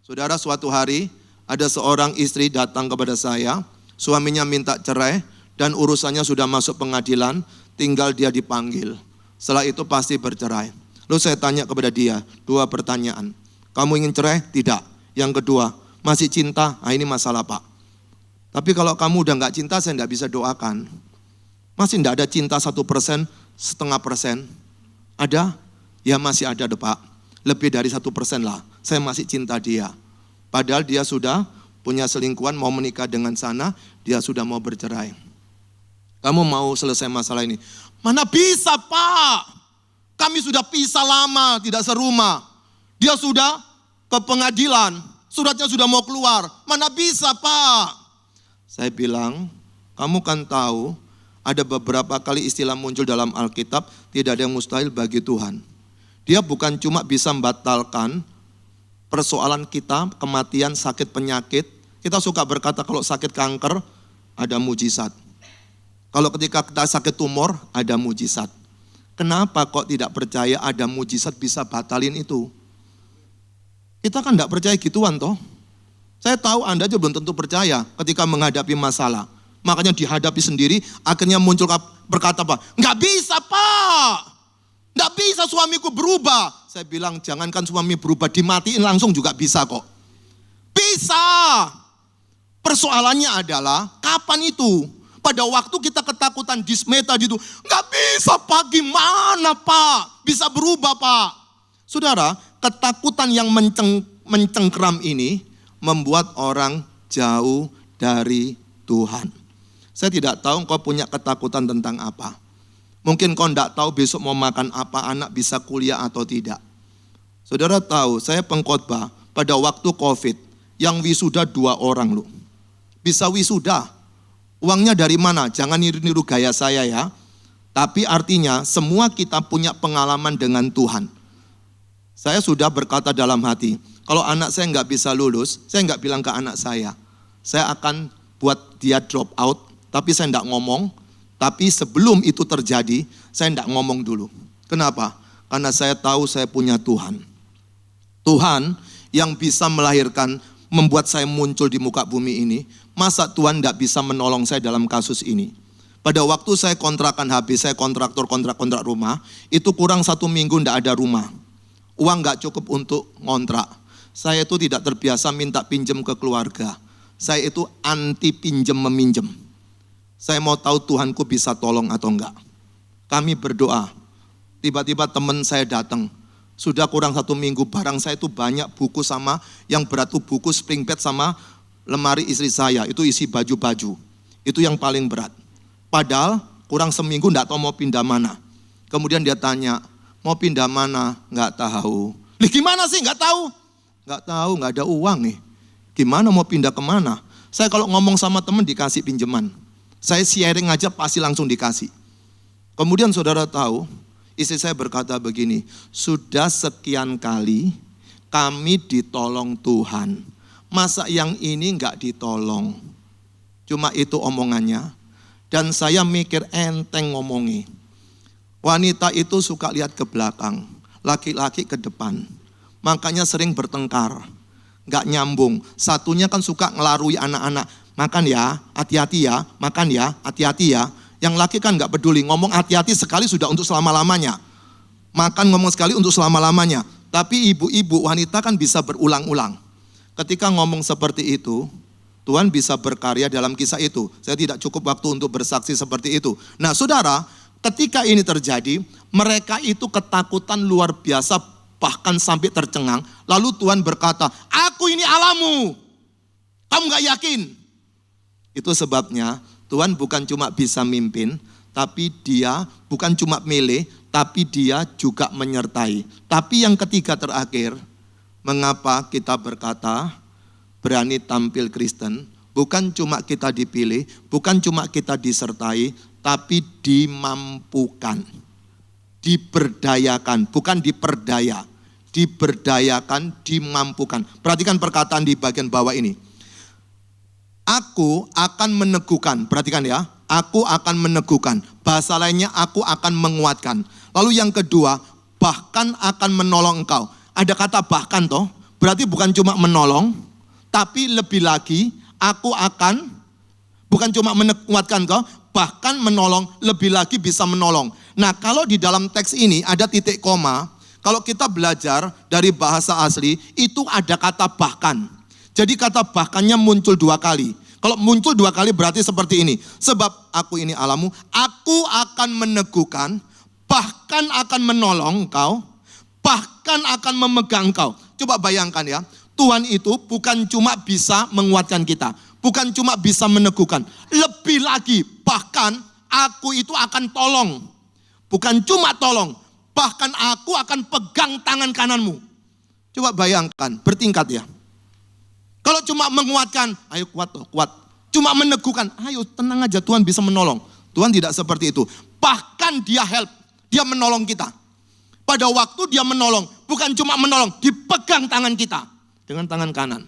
Saudara, suatu hari ada seorang istri datang kepada saya, suaminya minta cerai dan urusannya sudah masuk pengadilan, tinggal dia dipanggil. Setelah itu pasti bercerai. Lalu saya tanya kepada dia, 2 pertanyaan. Kamu ingin cerai? Tidak. Yang kedua, masih cinta? Nah, ini masalah Pak. Tapi kalau kamu udah gak cinta, saya gak bisa doakan. Masih gak ada cinta 1%, 0,5%? Ada? Ya masih ada deh Pak. Lebih dari 1% lah. Saya masih cinta dia. Padahal dia sudah punya selingkuhan, mau menikah dengan sana, dia sudah mau bercerai. Kamu mau selesai masalah ini? Mana bisa Pak? Kami sudah pisah lama, tidak serumah. Dia sudah ke pengadilan, suratnya sudah mau keluar. Mana bisa Pak? Saya bilang, kamu kan tahu ada beberapa kali istilah muncul dalam Alkitab, tidak ada yang mustahil bagi Tuhan. Dia bukan cuma bisa membatalkan persoalan kita, kematian, sakit, penyakit. Kita suka berkata kalau sakit kanker, ada mujizat. Kalau ketika kita sakit tumor, ada mujizat. Kenapa kok tidak percaya ada mujizat bisa batalin itu? Kita kan tidak percaya gituan toh. Saya tahu Anda juga belum tentu percaya ketika menghadapi masalah. Makanya dihadapi sendiri, akhirnya muncul berkata apa? Nggak bisa Pak, nggak bisa suamiku berubah. Saya bilang jangankan suami berubah, dimatiin langsung juga bisa kok. Bisa. Persoalannya adalah kapan itu? Pada waktu kita ketakutan, dismay tadi itu, nggak bisa Pak, gimana Pak? Bisa berubah Pak. Saudara, ketakutan yang mencengkeram ini membuat orang jauh dari Tuhan. Saya tidak tahu engkau punya ketakutan tentang apa. Mungkin kau tidak tahu besok mau makan apa, anak bisa kuliah atau tidak. Saudara tahu, saya pengkhotbah pada waktu COVID, yang wisuda 2 orang loh. Bisa wisuda. Uangnya dari mana? Jangan niru-niru gaya saya ya. Tapi artinya semua kita punya pengalaman dengan Tuhan. Saya sudah berkata dalam hati, kalau anak saya nggak bisa lulus, saya nggak bilang ke anak saya akan buat dia drop out. Tapi saya tidak ngomong, tapi sebelum itu terjadi, saya tidak ngomong dulu. Kenapa? Karena saya tahu saya punya Tuhan. Tuhan yang bisa melahirkan, membuat saya muncul di muka bumi ini. Masa Tuhan tidak bisa menolong saya dalam kasus ini? Pada waktu saya kontrakan habis, saya kontrak rumah, itu kurang 1 minggu tidak ada rumah. Uang nggak cukup untuk ngontrak. Saya itu tidak terbiasa minta pinjam ke keluarga. Saya itu anti pinjam meminjam. Saya mau tahu Tuhanku bisa tolong atau enggak. Kami berdoa. Tiba-tiba teman saya datang. Sudah kurang 1 minggu, barang saya itu banyak buku sama, yang berat tuh buku spring bed sama lemari istri saya. Itu isi baju-baju. Itu yang paling berat. Padahal kurang seminggu enggak tahu mau pindah mana. Kemudian dia tanya, mau pindah mana? Enggak tahu. Gimana sih enggak tahu? Enggak tahu, enggak ada uang nih. Gimana mau pindah kemana? Saya kalau ngomong sama teman dikasih pinjaman. Saya sharing aja pasti langsung dikasih. Kemudian saudara tahu, istri saya berkata begini, sudah sekian kali kami ditolong Tuhan. Masa yang ini enggak ditolong? Cuma itu omongannya. Dan saya mikir enteng ngomongnya. Wanita itu suka lihat ke belakang, laki-laki ke depan. Makanya sering bertengkar. Enggak nyambung. Satunya kan suka ngelarui anak-anak. Makan ya, hati-hati ya, makan ya, hati-hati ya. Yang laki kan gak peduli, ngomong hati-hati sekali sudah untuk selama-lamanya. Makan ngomong sekali untuk selama-lamanya. Tapi ibu-ibu wanita kan bisa berulang-ulang. Ketika ngomong seperti itu, Tuhan bisa berkarya dalam kisah itu. Saya tidak cukup waktu untuk bersaksi seperti itu. Nah saudara, ketika ini terjadi, mereka itu ketakutan luar biasa, bahkan sampai tercengang. Lalu Tuhan berkata, aku ini Allahmu. Kamu gak yakin? Itu sebabnya Tuhan bukan cuma bisa mimpin, tapi dia bukan cuma milih, tapi dia juga menyertai. Tapi yang ketiga terakhir, mengapa kita berkata berani tampil Kristen, bukan cuma kita dipilih, bukan cuma kita disertai, tapi dimampukan, diberdayakan, bukan diperdaya, diberdayakan, dimampukan. Perhatikan perkataan di bagian bawah ini. Aku akan meneguhkan, perhatikan ya, aku akan meneguhkan. Bahasa lainnya, aku akan menguatkan. Lalu yang kedua, bahkan akan menolong engkau. Ada kata bahkan toh, berarti bukan cuma menolong, tapi lebih lagi, aku akan, bukan cuma menguatkan engkau, bahkan menolong, lebih lagi bisa menolong. Nah kalau di dalam teks ini ada titik koma, kalau kita belajar dari bahasa asli, itu ada kata bahkan. Jadi kata bahkannya muncul 2 kali. Kalau muncul 2 kali berarti seperti ini. Sebab aku ini Allahmu, aku akan meneguhkan, bahkan akan menolong engkau, bahkan akan memegang engkau. Coba bayangkan ya, Tuhan itu bukan cuma bisa menguatkan kita, bukan cuma bisa meneguhkan. Lebih lagi, bahkan aku itu akan tolong. Bukan cuma tolong, bahkan aku akan pegang tangan kananmu. Coba bayangkan, bertingkat ya. Kalau cuma menguatkan, ayo kuat toh, kuat. Cuma meneguhkan, ayo tenang aja, Tuhan bisa menolong. Tuhan tidak seperti itu. Bahkan dia help, dia menolong kita. Pada waktu dia menolong, bukan cuma menolong, dipegang tangan kita dengan tangan kanan.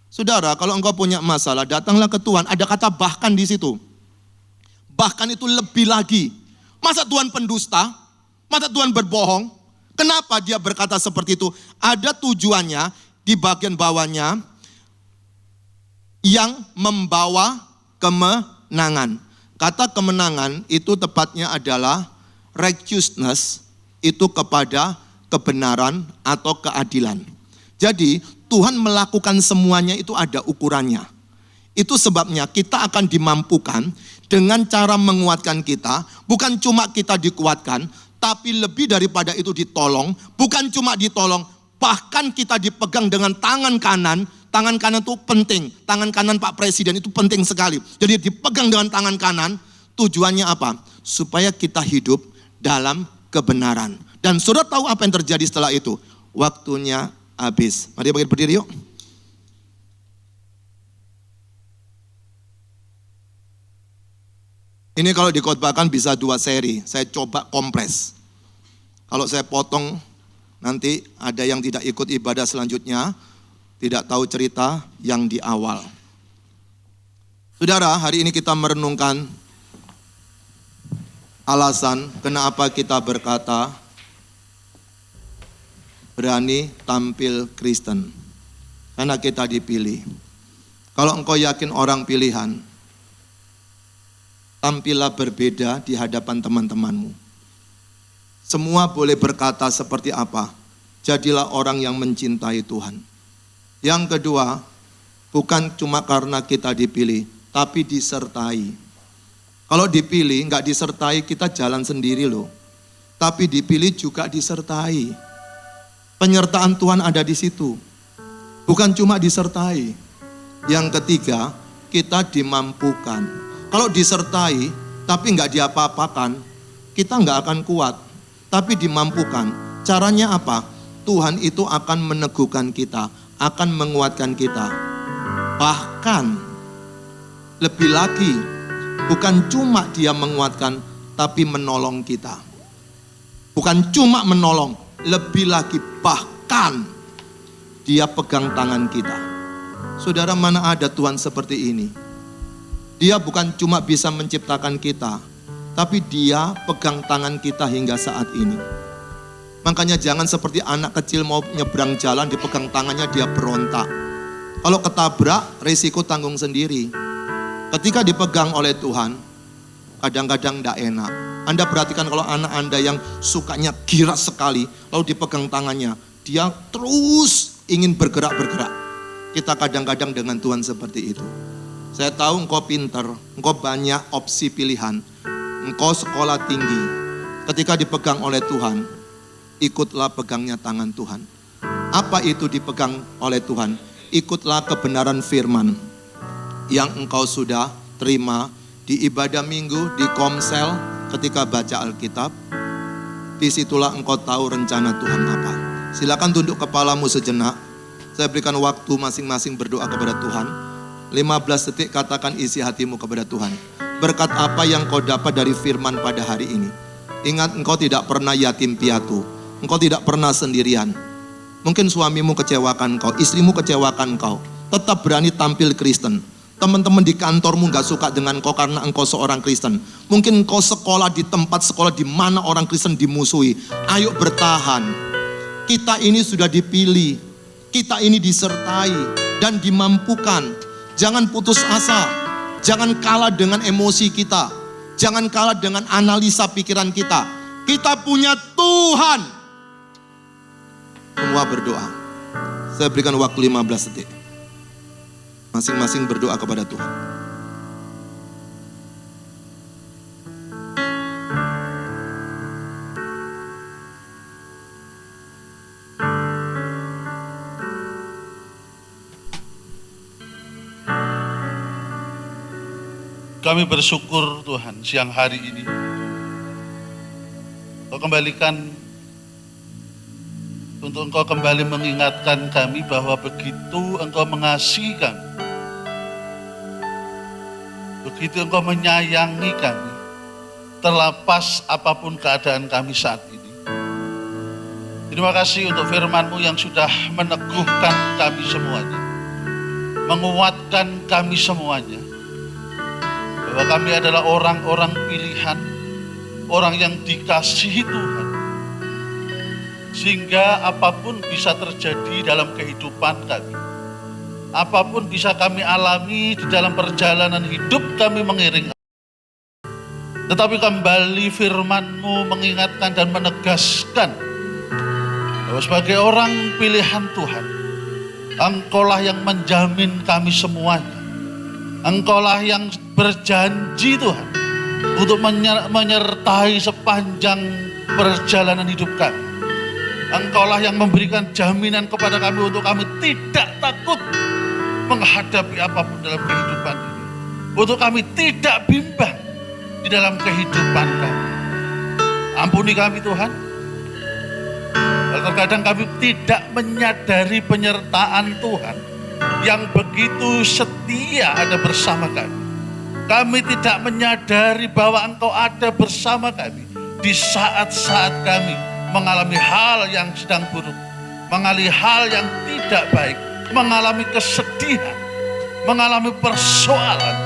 Saudara, kalau engkau punya masalah, datanglah ke Tuhan. Ada kata bahkan di situ. Bahkan itu lebih lagi. Masa Tuhan pendusta? Masa Tuhan berbohong? Kenapa dia berkata seperti itu? Ada tujuannya di bagian bawahnya yang membawa kemenangan. Kata kemenangan itu tepatnya adalah righteousness, itu kepada kebenaran atau keadilan. Jadi Tuhan melakukan semuanya itu ada ukurannya. Itu sebabnya kita akan dimampukan dengan cara menguatkan kita. Bukan cuma kita dikuatkan, tapi lebih daripada itu ditolong. Bukan cuma ditolong, bahkan kita dipegang dengan tangan kanan. Tangan kanan itu penting. Tangan kanan Pak Presiden itu penting sekali. Jadi dipegang dengan tangan kanan. Tujuannya apa? Supaya kita hidup dalam kebenaran. Dan saudara tahu apa yang terjadi setelah itu? Waktunya habis. Mari bangkit berdiri yuk. Ini kalau dikhotbahkan bisa 2 seri. Saya coba kompres. Kalau saya potong, nanti ada yang tidak ikut ibadah selanjutnya, tidak tahu cerita yang di awal. Saudara, hari ini kita merenungkan alasan kenapa kita berkata berani tampil Kristen. Karena kita dipilih. Kalau engkau yakin orang pilihan, tampillah berbeda di hadapan teman-temanmu. Semua boleh berkata seperti apa, jadilah orang yang mencintai Tuhan. Yang kedua, bukan cuma karena kita dipilih, tapi disertai. Kalau dipilih, enggak disertai, kita jalan sendiri loh. Tapi dipilih juga disertai. Penyertaan Tuhan ada di situ. Bukan cuma disertai. Yang ketiga, kita dimampukan. Kalau disertai, tapi enggak diapa-apakan, kita enggak akan kuat. Tapi dimampukan. Caranya apa? Tuhan itu akan meneguhkan kita, akan menguatkan kita. Bahkan, lebih lagi, bukan cuma dia menguatkan, tapi menolong kita. Bukan cuma menolong, lebih lagi bahkan dia pegang tangan kita. Saudara, mana ada Tuhan seperti ini? Dia bukan cuma bisa menciptakan kita, tapi dia pegang tangan kita hingga saat ini. Makanya jangan seperti anak kecil mau nyebrang jalan, dipegang tangannya dia berontak. Kalau ketabrak, risiko tanggung sendiri. Ketika dipegang oleh Tuhan, kadang-kadang tidak enak. Anda perhatikan kalau anak Anda yang sukanya giras sekali, lalu dipegang tangannya, dia terus ingin bergerak-bergerak. Kita kadang-kadang dengan Tuhan seperti itu. Saya tahu engkau pintar, engkau banyak opsi pilihan, engkau sekolah tinggi. Ketika dipegang oleh Tuhan, ikutlah pegangnya tangan Tuhan. Apa itu dipegang oleh Tuhan? Ikutlah kebenaran firman yang engkau sudah terima di ibadah minggu, di komsel, ketika baca Alkitab. Disitulah engkau tahu rencana Tuhan apa. Silakan tunduk kepalamu sejenak. Saya berikan waktu masing-masing berdoa kepada Tuhan. 15 detik katakan isi hatimu kepada Tuhan. Berkat apa yang kau dapat dari firman pada hari ini? Ingat, engkau tidak pernah yatim piatu. Engkau tidak pernah sendirian. Mungkin suamimu kecewakan kau, istrimu kecewakan kau. Tetap berani tampil Kristen. Teman-teman di kantormu gak suka dengan kau karena engkau seorang Kristen. Mungkin engkau sekolah di tempat sekolah di mana orang Kristen dimusuhi. Ayo bertahan. Kita ini sudah dipilih. Kita ini disertai dan dimampukan. Jangan putus asa. Jangan kalah dengan emosi kita. Jangan kalah dengan analisa pikiran kita. Kita punya Tuhan. Semua berdoa. Saya berikan waktu 15 detik. Masing-masing berdoa kepada Tuhan. Kami bersyukur Tuhan siang hari ini. Kau kembalikan untuk Engkau kembali mengingatkan kami bahwa begitu Engkau mengasihi kami, begitu Engkau menyayangi kami, terlepas apapun keadaan kami saat ini. Terima kasih untuk firman-Mu yang sudah meneguhkan kami semuanya, menguatkan kami semuanya, bahwa kami adalah orang-orang pilihan, orang yang dikasihi Tuhan, sehingga apapun bisa terjadi dalam kehidupan kami, apapun bisa kami alami di dalam perjalanan hidup kami mengiring. Tetapi kembali firman-Mu mengingatkan dan menegaskan bahwa sebagai orang pilihan Tuhan, Engkaulah yang menjamin kami semuanya. Engkaulah yang berjanji Tuhan untuk menyertai sepanjang perjalanan hidup kami. Engkaulah yang memberikan jaminan kepada kami untuk kami tidak takut menghadapi apapun dalam kehidupan ini. Untuk kami tidak bimbang di dalam kehidupan kami. Ampuni kami Tuhan. Terkadang kami tidak menyadari penyertaan Tuhan yang begitu setia ada bersama kami. Kami tidak menyadari bahwa Engkau ada bersama kami di saat-saat kami mengalami hal yang sedang buruk, mengalami hal yang tidak baik, mengalami kesedihan, mengalami persoalan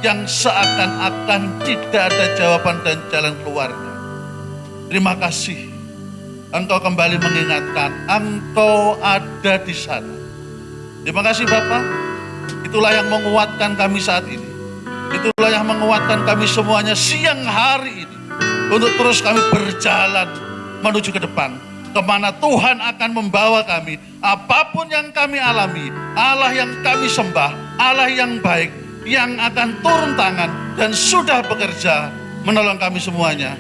yang seakan-akan tidak ada jawaban dan jalan keluarnya. Terima kasih, Engkau kembali mengingatkan, Engkau ada di sana. Terima kasih Bapa, itulah yang menguatkan kami saat ini. Itulah yang menguatkan kami semuanya siang hari ini, untuk terus kami berjalan menuju ke depan, kemana Tuhan akan membawa kami. Apapun yang kami alami, Allah yang kami sembah, Allah yang baik, yang akan turun tangan dan sudah bekerja menolong kami semuanya.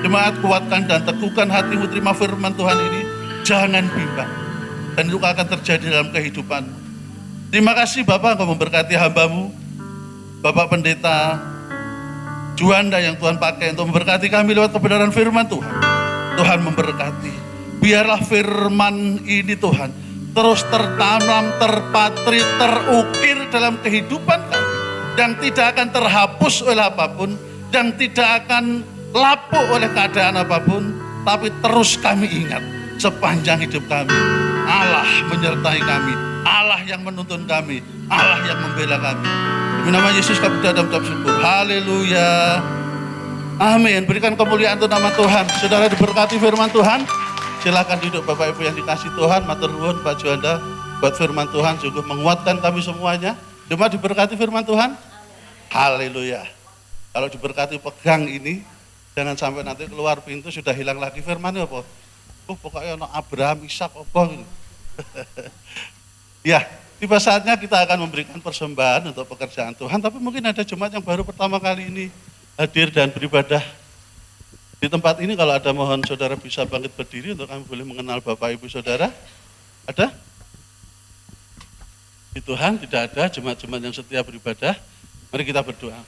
Jemaat, kuatkan dan teguhkan hatimu, terima firman Tuhan ini, jangan bimbang, dan itu akan terjadi dalam kehidupanmu. Terima kasih Bapak, Engkau memberkati hamba-Mu, Bapak Pendeta Juanda yang Tuhan pakai untuk memberkati kami lewat kebenaran firman Tuhan. Tuhan memberkati, biarlah firman ini Tuhan terus tertanam, terpatri, terukir dalam kehidupan kami, yang tidak akan terhapus oleh apapun, yang tidak akan lapuk oleh keadaan apapun, tapi terus kami ingat sepanjang hidup kami, Allah menyertai kami, Allah yang menuntun kami, Allah yang membela kami. Demi nama Yesus kami berdoa dan mengucap syukur. Haleluya. Amin. Berikan kemuliaan untuk nama Tuhan. Saudara diberkati firman Tuhan. Silakan duduk Bapak Ibu yang dikasih Tuhan. Matur nuwun Pak Juanda buat firman Tuhan sungguh menguatkan kami semuanya. Cuma diberkati firman Tuhan. Haleluya. Kalau diberkati pegang ini, jangan sampai nanti keluar pintu sudah hilang lagi firman-nya apa? Pokoknya ono Abraham, Ishak apa gitu. Ya, tiba saatnya kita akan memberikan persembahan untuk pekerjaan Tuhan, tapi mungkin ada jemaat yang baru pertama kali ini hadir dan beribadah di tempat ini. Kalau ada, mohon saudara bisa bangkit berdiri untuk kami boleh mengenal Bapak Ibu Saudara. Ada? Di Tuhan tidak ada jemaat-jemaat yang setia beribadah. Mari kita berdoa.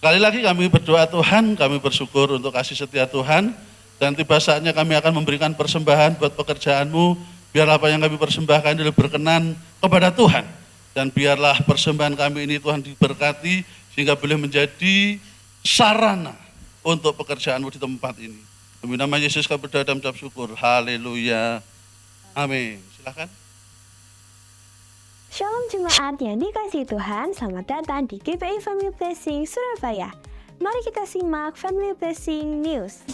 Sekali lagi kami berdoa Tuhan, kami bersyukur untuk kasih setia Tuhan, dan tiba saatnya kami akan memberikan persembahan buat pekerjaan-Mu. Biarlah apa yang kami persembahkan ini berkenan kepada Tuhan, dan biarlah persembahan kami ini Tuhan diberkati sehingga boleh menjadi sarana untuk pekerjaan-Mu di tempat ini. Demi nama Yesus kami berdoa dan mengucap syukur. Haleluya. Amin. Silakan. Shalom jemaat yang dikasihi Tuhan, selamat datang di GPI Family Blessing Surabaya. Mari kita simak Family Blessing News.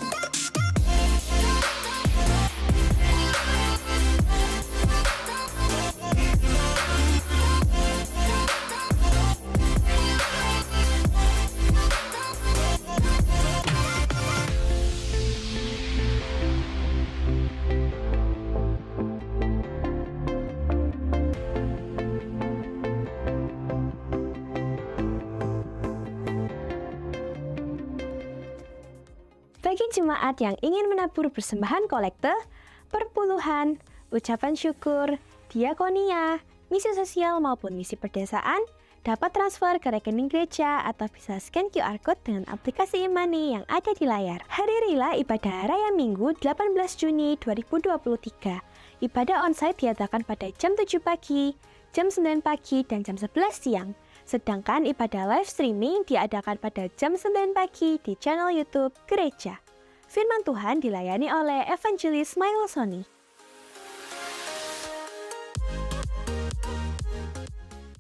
Bagi jemaat yang ingin menabur persembahan kolekte, perpuluhan, ucapan syukur, diakonia, misi sosial maupun misi perdesaan, dapat transfer ke rekening gereja atau bisa scan QR Code dengan aplikasi e-money yang ada di layar. Hadirilah ibadah Raya Minggu 18 Juni 2023. Ibadah onsite diadakan pada jam 7 pagi, jam 9 pagi, dan jam 11 siang. Sedangkan ibadah live streaming diadakan pada jam 9 pagi di channel YouTube Gereja. Firman Tuhan dilayani oleh Evangelis Michael Sony.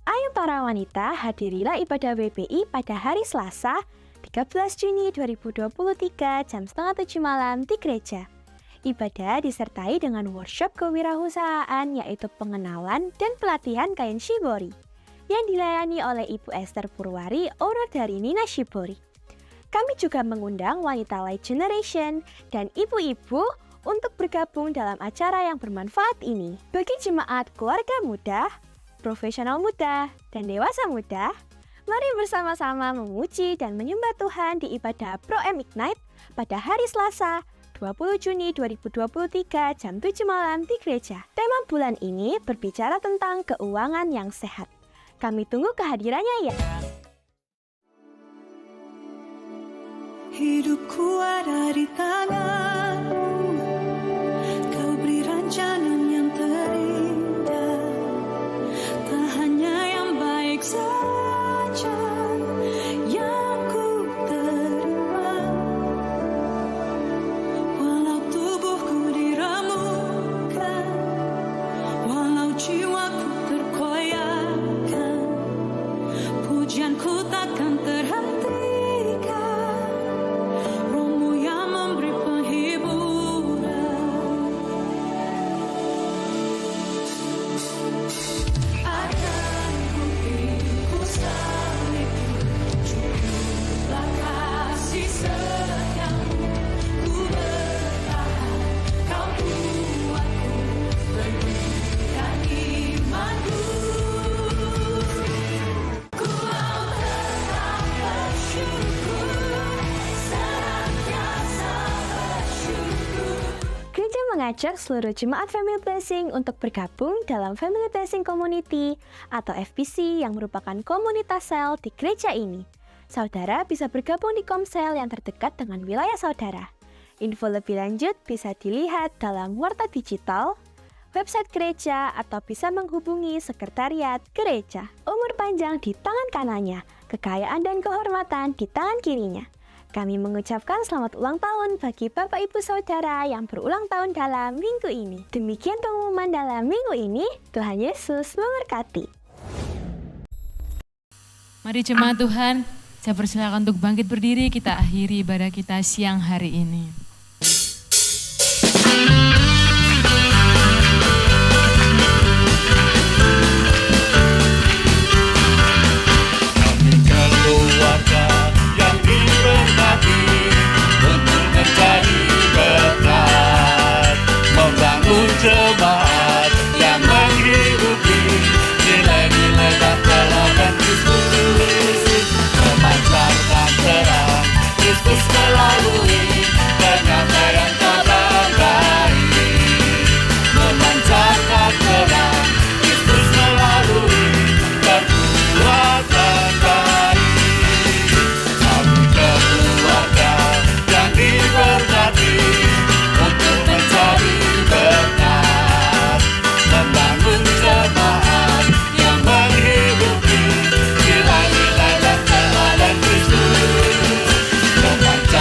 Ayo para wanita, hadirilah ibadah WPI pada hari Selasa, 13 Juni 2023 jam setengah 7 malam di gereja. Ibadah disertai dengan workshop kewirausahaan yaitu pengenalan dan pelatihan kain shibori yang dilayani oleh Ibu Esther Purwari, owner dari Nina Shibori. Kami juga mengundang wanita Light Generation dan ibu-ibu untuk bergabung dalam acara yang bermanfaat ini. Bagi jemaat keluarga muda, profesional muda, dan dewasa muda, mari bersama-sama memuji dan menyembah Tuhan di ibadah Pro M Ignite pada hari Selasa, 20 Juni 2023 jam 7 malam di gereja. Tema bulan ini berbicara tentang keuangan yang sehat. Kami tunggu kehadirannya ya. Hidupku ada di tanganmu, kau beri rancangan yang terindah, tak hanya yang baik saja yang ku terima. Walau tubuhku diramukan, walau jiwaku terkoyakkan, pujianku takkan terhentikan. Rohmu yang memberi penghiburan, akan ku hidupku salibku, cukuplah kasih setiamu. Ku bertahan, kau buatku teguhkan imanku. Ku mau tetap bersyukur, senantiasa bersyukur. Gereja mengajak seluruh jemaat Family Blessing untuk bergabung dalam Family Blessing Community atau FBC yang merupakan komunitas sel di gereja ini. Saudara bisa bergabung di komsel yang terdekat dengan wilayah saudara. Info lebih lanjut bisa dilihat dalam warta digital, website gereja, atau bisa menghubungi sekretariat gereja. Umur panjang di tangan kanannya, kekayaan dan kehormatan di tangan kirinya. Kami mengucapkan selamat ulang tahun bagi Bapak Ibu Saudara yang berulang tahun dalam minggu ini. Demikian pengumuman dalam minggu ini. Tuhan Yesus memberkati. Mari jemaat Tuhan, saya persilakan untuk bangkit berdiri, kita akhiri ibadah kita siang hari ini. Kami keluarga yang diberkati untuk menjadi berkat, membangun jemaat yang menghidupi nilai-nilai dan teladan Kristus, memancarkan terang Kristus melalui penyampaian kabar baik, memancarkan terang Kristus melalui perbuatan baik. Kami keluarga yang diberkati untuk menjadi berkat, membangun jemaat yang menghidupi nilai-nilai dan teladan Kristus, memancarkan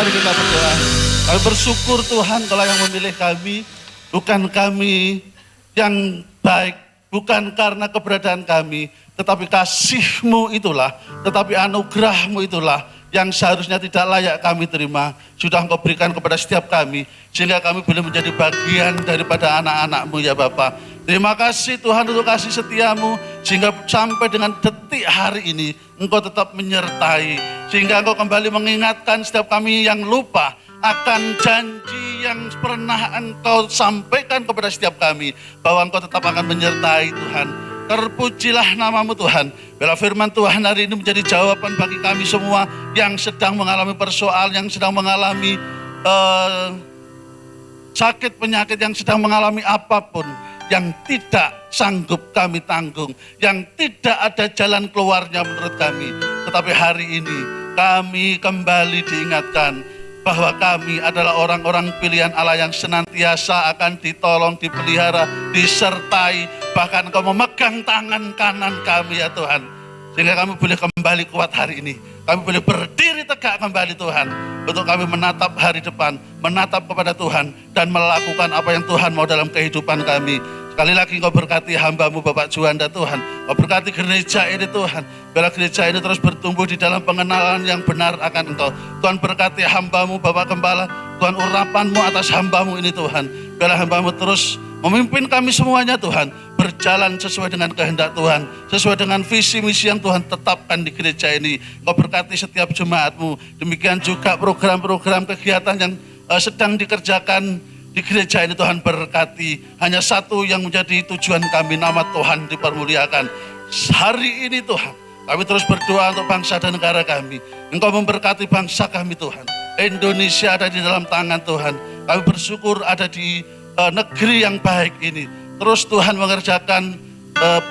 mari kita berdoa. Kami bersyukur Tuhan kalau yang memilih kami, bukan kami yang baik, bukan karena keberadaan kami, tetapi kasih-Mu itulah, tetapi anugerah-Mu itulah yang seharusnya tidak layak kami terima, sudah Engkau berikan kepada setiap kami, sehingga kami boleh menjadi bagian daripada anak-anak-Mu ya Bapa. Terima kasih Tuhan untuk kasih setia-Mu, sehingga sampai dengan detik hari ini, Engkau tetap menyertai, sehingga Engkau kembali mengingatkan setiap kami yang lupa akan janji yang pernah Engkau sampaikan kepada setiap kami, bahwa Engkau tetap akan menyertai Tuhan. Terpujilah nama-Mu Tuhan. Bila firman Tuhan hari ini menjadi jawaban bagi kami semua yang sedang mengalami persoalan, yang sedang mengalami sakit penyakit, yang sedang mengalami apapun yang tidak sanggup kami tanggung, yang tidak ada jalan keluarnya menurut kami. Tetapi hari ini kami kembali diingatkan bahwa kami adalah orang-orang pilihan Allah yang senantiasa akan ditolong, dipelihara, disertai, bahkan Engkau memegang tangan kanan kami ya Tuhan. Sehingga kami boleh kembali kuat hari ini. Kami boleh berdiri tegak kembali Tuhan. Untuk kami menatap hari depan, menatap kepada Tuhan, dan melakukan apa yang Tuhan mau dalam kehidupan kami. Sekali lagi Engkau berkati hamba-Mu Bapak Juanda Tuhan. Engkau berkati gereja ini Tuhan. Biarlah gereja ini terus bertumbuh di dalam pengenalan yang benar akan Engkau. Tuhan berkati hamba-Mu Bapak Gembala. Tuhan urapan-Mu atas hamba-Mu ini Tuhan. Biarlah hamba-Mu terus memimpin kami semuanya Tuhan. Berjalan sesuai dengan kehendak Tuhan. Sesuai dengan visi misi yang Tuhan tetapkan di gereja ini. Engkau berkati setiap jemaat-Mu. Demikian juga program-program kegiatan yang sedang dikerjakan di gereja ini Tuhan berkati. Hanya satu yang menjadi tujuan kami, nama Tuhan dipermuliakan. Hari ini Tuhan, kami terus berdoa untuk bangsa dan negara kami. Engkau memberkati bangsa kami Tuhan. Indonesia ada di dalam tangan Tuhan. Kami bersyukur ada di negeri yang baik ini. Terus Tuhan mengerjakan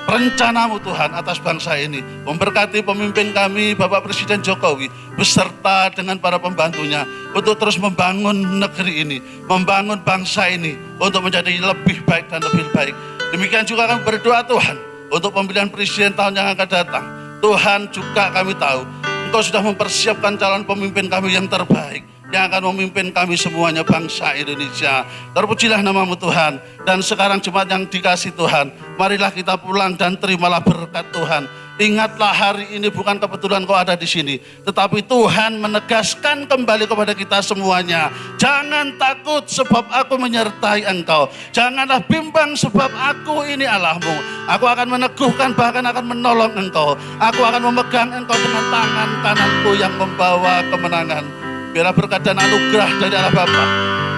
rencana-Mu Tuhan atas bangsa ini. Memberkati pemimpin kami Bapak Presiden Jokowi beserta dengan para pembantunya untuk terus membangun negeri ini, membangun bangsa ini untuk menjadi lebih baik dan lebih baik. Demikian juga kami berdoa Tuhan untuk pemilihan presiden tahun yang akan datang. Tuhan juga kami tahu Engkau sudah mempersiapkan calon pemimpin kami yang terbaik, yang akan memimpin kami semuanya bangsa Indonesia. Terpujilah nama-Mu Tuhan. Dan sekarang jemaat yang dikasih Tuhan, marilah kita pulang dan terimalah berkat Tuhan. Ingatlah hari ini bukan kebetulan kau ada di sini, tetapi Tuhan menegaskan kembali kepada kita semuanya. Jangan takut sebab aku menyertai engkau. Janganlah bimbang sebab aku ini Allahmu. Aku akan meneguhkan, bahkan akan menolong engkau. Aku akan memegang engkau dengan tangan kananku yang membawa kemenangan. Biarlah berkat dan anugerah dari Allah Bapa,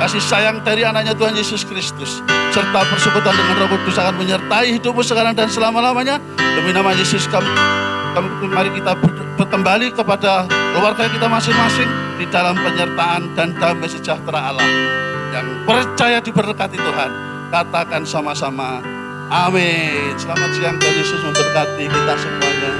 kasih sayang dari anaknya Tuhan Yesus Kristus, serta persekutuan dengan Roh Kudus akan menyertai hidupmu sekarang dan selama-lamanya. Demi nama Yesus mari kita kembali kepada keluarga kita masing-masing di dalam penyertaan dan damai sejahtera Allah. Yang percaya diberkati Tuhan, katakan sama-sama amin. Selamat siang, Tuhan Yesus memberkati kita semuanya.